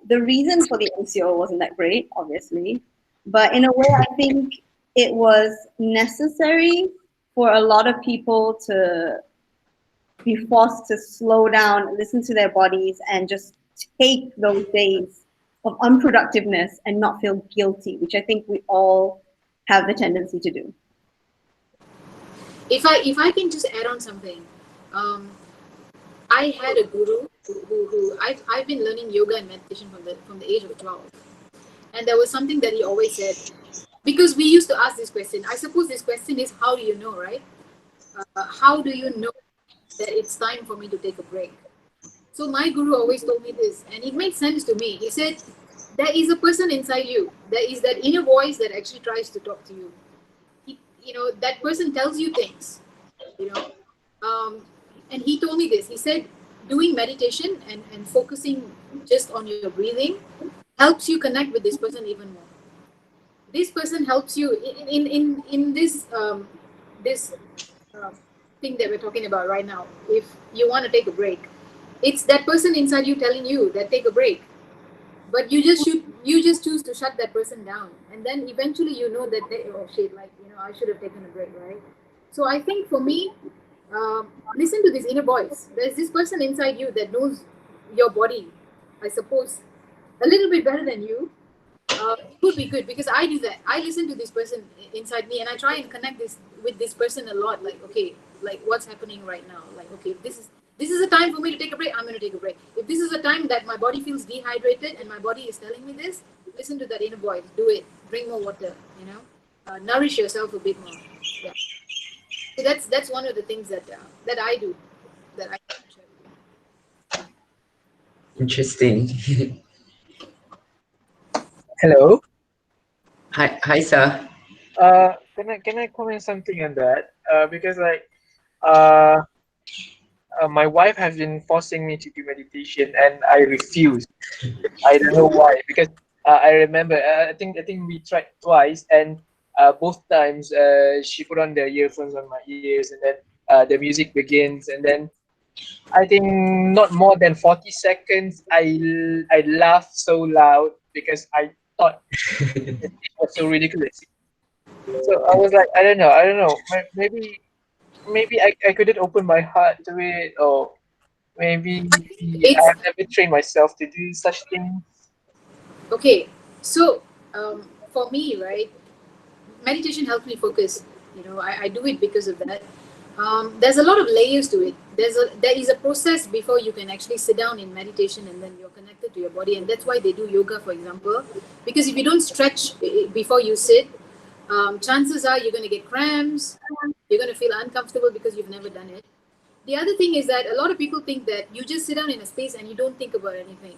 the reason for the MCO wasn't that great, obviously, but in a way, I think it was necessary for a lot of people to be forced to slow down, listen to their bodies, and just take those days of unproductiveness and not feel guilty, which I think we all have the tendency to do. If I can just add on something, I had a guru who I've been learning yoga and meditation from the age of 12, and there was something that he always said, because we used to ask this question. I suppose this question is, how do you know, right? How do you know that it's time for me to take a break? So my guru always told me this, and it made sense to me. He said, there is a person inside you. There is that inner voice that actually tries to talk to you. That person tells you things, and he told me this. He said, doing meditation and focusing just on your breathing helps you connect with this person even more. This person helps you in this thing that we're talking about right now. If you want to take a break, it's that person inside you telling you that take a break, but you just choose to shut that person down, and then eventually that I should have taken a break, right? So I think for me, listen to this inner voice. There's this person inside you that knows your body, I suppose, a little bit better than you. It would be good, because I do that. I listen to this person inside me, and I try and connect with this person a lot. Like, okay, like what's happening right now? Like, okay, if this is a time for me to take a break, I'm going to take a break. If this is a time that my body feels dehydrated and my body is telling me this, listen to that inner voice. Do it. Drink more water. Nourish yourself a bit more. Yeah. So that's one of the things that I do. That I can share with you. Interesting. Hello. Hi, sir. Can I comment something on that? Because my wife has been forcing me to do meditation, and I refuse. I don't know why. Because I remember, I think we tried twice, and both times she put on the earphones on my ears, and then the music begins, and then I think not more than 40 seconds, I laughed so loud because I thought it was so ridiculous. So I was like, I don't know. Maybe I couldn't open my heart to it, or maybe I It's have never trained myself to do such things. okay. So for me, right, meditation helps me focus. I do it because of that. There's a lot of layers to it. There is a process before you can actually sit down in meditation, and then you're connected to your body, and that's why they do yoga, for example. Because if you don't stretch before you sit, chances are you're going to get cramps. You're going to feel uncomfortable because you've never done it. The other thing is that a lot of people think that you just sit down in a space and you don't think about anything.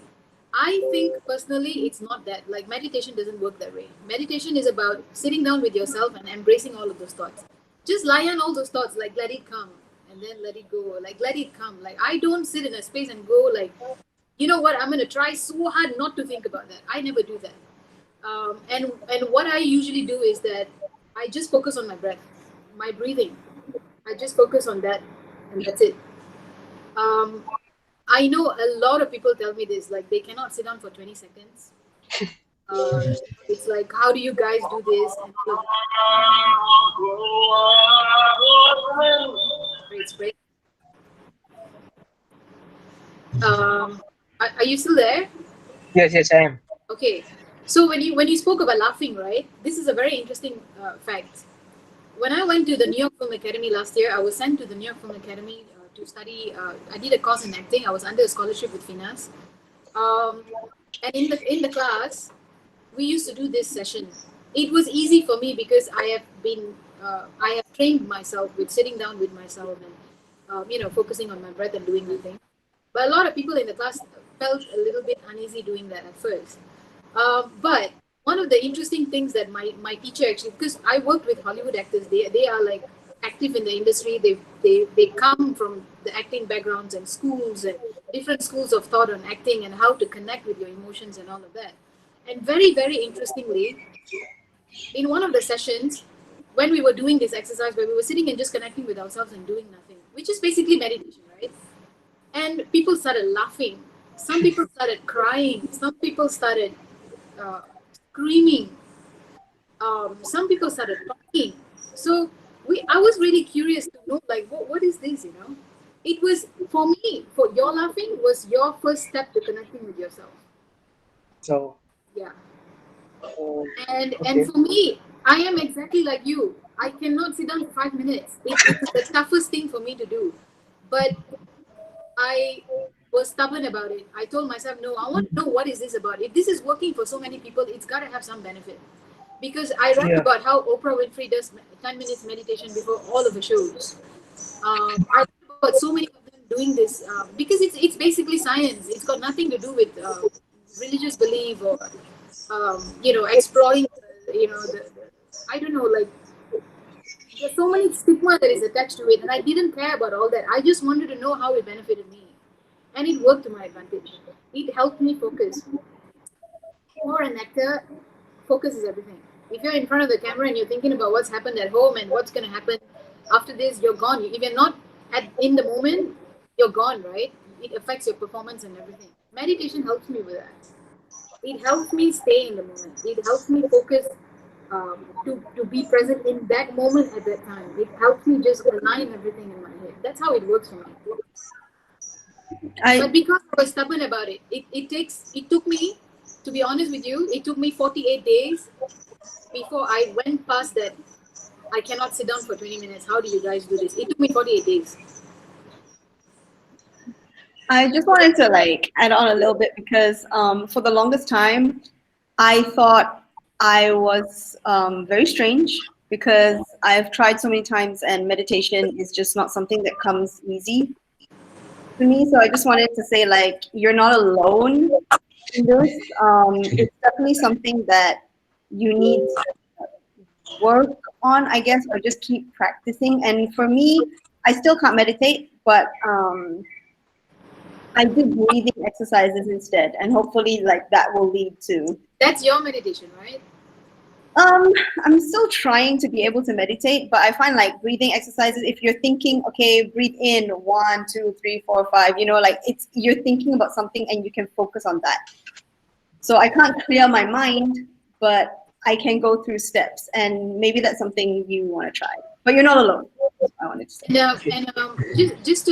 I think personally it's not that. Like, meditation doesn't work that way. Meditation is about sitting down with yourself and embracing all of those thoughts. Just lie on all those thoughts, like let it come and then let it go. Like, let it come. Like, I don't sit in a space and go like, you know what, I'm going to try so hard not to think about that. I never do that. And what I usually do is that I just focus on my breath, my breathing. I just focus on that, and that's it. I know a lot of people tell me this, like they cannot sit down for 20 seconds. It's like, how do you guys do this? And it's great. Are you still there? Yes, I am. Okay. So when you spoke about laughing, right? This is a very interesting fact. When I went to the New York Film Academy last year, I was sent to the New York Film Academy to study. I did a course in acting. I was under a scholarship with Finas. And in the class, we used to do this session. It was easy for me because I have trained myself with sitting down with myself and focusing on my breath and doing nothing. But a lot of people in the class felt a little bit uneasy doing that at first. But one of the interesting things that my teacher actually, because I worked with Hollywood actors, they are like active in the industry. They come from the acting backgrounds and schools and different schools of thought on acting and how to connect with your emotions and all of that. And very, very interestingly, in one of the sessions, when we were doing this exercise where we were sitting and just connecting with ourselves and doing nothing, which is basically meditation, right? And people started laughing. Some people started crying. Some people started uh, screaming. Some people started talking. So I was really curious to know, like, what is this, you know? It was, for me, for your laughing was your first step to connecting with yourself. So, Yeah. okay. And for me, I am exactly like you. I cannot sit down for 5 minutes. It's the toughest thing for me to do. But I was stubborn about it. I told myself, no, I want to know what is this about. If this is working for so many people, it's got to have some benefit. Because I read Yeah. about how Oprah Winfrey does 10 minutes meditation before all of the shows. I read about so many of them doing this because it's basically science. It's got nothing to do with religious belief or exploring. I don't know, like there's so many stigma that is attached to it, and I didn't care about all that. I just wanted to know how it benefited me, and it worked to my advantage. It helped me focus. For an actor, focus is everything. If you're in front of the camera and you're thinking about what's happened at home and what's going to happen after this, you're gone. If you're not in the moment, you're gone, right? It affects your performance and everything. Meditation helps me with that. It helps me stay in the moment. It helps me focus to be present in that moment at that time. It helps me just align everything in my head. That's how it works for me. But because I was stubborn about it, it took me, to be honest with you, it took me 48 days before I went past that. I cannot sit down for 20 minutes. How do you guys do this? It took me 48 days. I just wanted to like add on a little bit because for the longest time, I thought I was very strange because I've tried so many times and meditation is just not something that comes easy to me. So I just wanted to say like you're not alone in this. It's definitely something that you need to work on, I guess, or just keep practicing. And for me, I still can't meditate, but I do breathing exercises instead, and hopefully, like that will lead to. That's your meditation, right? I'm still trying to be able to meditate, but I find like breathing exercises. If you're thinking, okay, breathe in 1, 2, 3, 4, 5. You know, like you're thinking about something and you can focus on that. So I can't clear my mind, but I can go through steps, and maybe that's something you want to try. But you're not alone. That's what I wanted to say. Just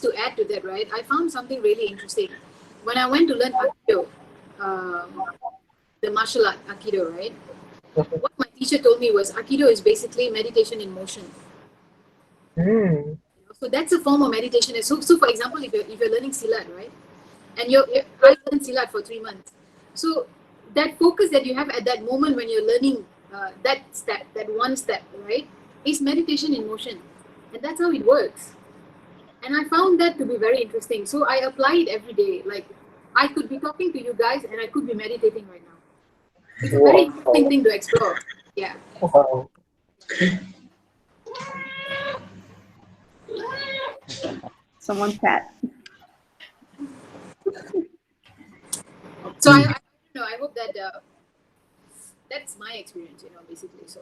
to add to that, right? I found something really interesting when I went to learn Aikido, the martial art Aikido, right? What my teacher told me was Aikido is basically meditation in motion. So that's a form of meditation. So for example, if you're learning Silat, right? And I learned Silat for 3 months. So that focus that you have at that moment when you're learning that one step, right, is meditation in motion. And that's how it works. And I found that to be very interesting. So I apply it every day. Like I could be talking to you guys and I could be meditating right now. It's a very interesting thing to explore. Yeah. Wow. Someone's cat. So I hope that that's my experience, basically. So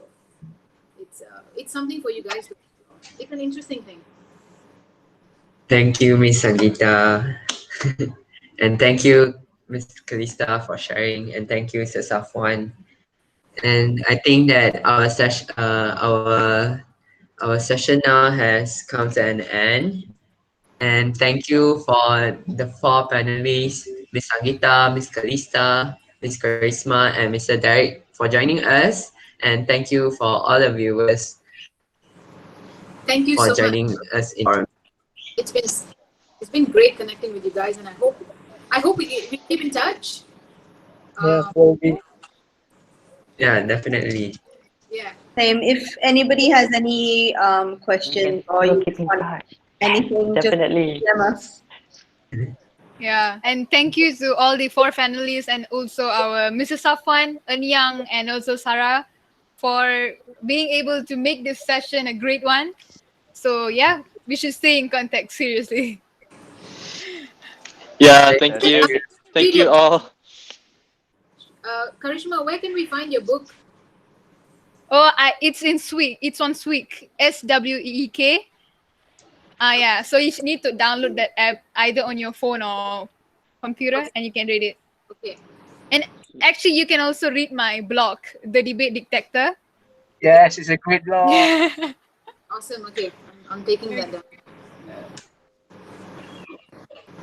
it's something for you guys to explore. It's an interesting thing. Thank you, Ms Sangeeta. And thank you, Ms Calista, for sharing. And thank you, Sir Safwan. And I think that our session now has come to an end. And thank you for the 4 panelists, Ms Sangeeta, Ms Calista, Ms Karisma, and Mr. Derick for joining us. And thank you for all the viewers Thank you for so much. joining us in forum. It's been great connecting with you guys, and I hope we keep in touch. Yeah, will be. Yeah, definitely. Yeah. Same. If anybody has any questions or you keep in want touch. anything, Definitely. just DM us. Yeah, and thank you to all the 4 panelists and also our Mrs. Safwan, Enyang, and also Sarah for being able to make this session a great one. So yeah, we should stay in contact, seriously. Yeah, thank you. Thank you all. Karisma, where can we find your book? Oh, it's in Sweek. It's on Sweek. SWEEK. Yeah. So you need to download that app either on your phone or computer, and you can read it. Okay. And actually, you can also read my blog, The Debate Dictator. Yes, it's a great blog. Awesome. Okay. I'm taking that down.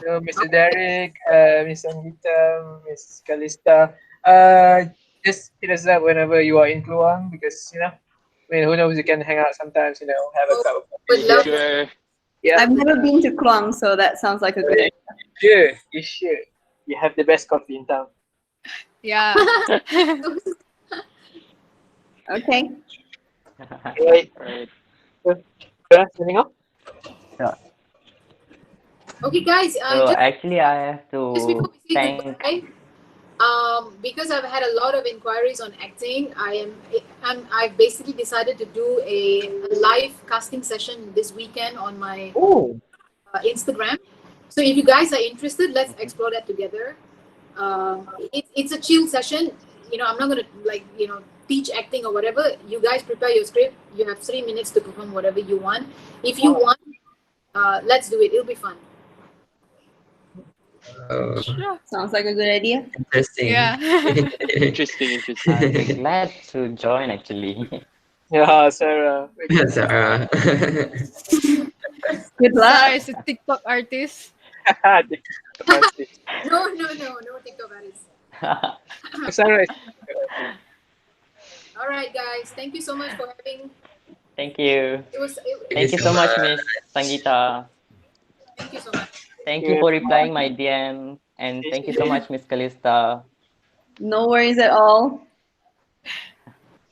So, Mr. Derick, Ms Sangeeta, Ms Calista, just hit us up whenever you are in Kluang because I mean, who knows? You can hang out sometimes. Have a cup of Would coffee. love Sure. Yeah, I've never been to Kluang, so that sounds like a good idea. you should. You have the best coffee in town. Yeah. Okay. Right. Right. Signing off. Okay, guys. So Just actually, I have before to we say thank. goodbye, because I've had a lot of inquiries on acting, I've basically decided to do a live casting session this weekend on my Oh, Instagram. So if you guys are interested, let's explore that together. It's a chill session. I'm not gonna teach acting or whatever. You guys prepare your script. You have 3 minutes to perform whatever you want. If you want, let's do it. It'll be fun. Oh, Sounds like a good idea. interesting. Yeah. Interesting. I'll be glad to join actually. yeah, Sarah. Sarah. Good luck. Sarah is a TikTok artist. No TikTok artists. Sarah. All right, guys. Thank you so much for having. Thank you. It Thank you so much, Ms Sangeeta. Thank you so much. Thank you for replying my DM, and thank you so much, Ms Calista. No worries at all.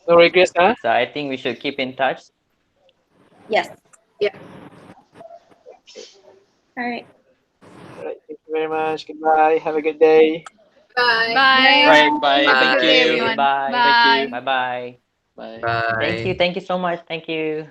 No regrets, huh? So I think we should keep in touch. Yes. Yeah. All right. All right, thank you very much. Goodbye. Have a good day. Bye. Bye. Right. Bye. Have a Thank good day, you. everyone. Bye. Bye. Thank you. Bye bye. Bye. Bye. Thank you so much. Thank you.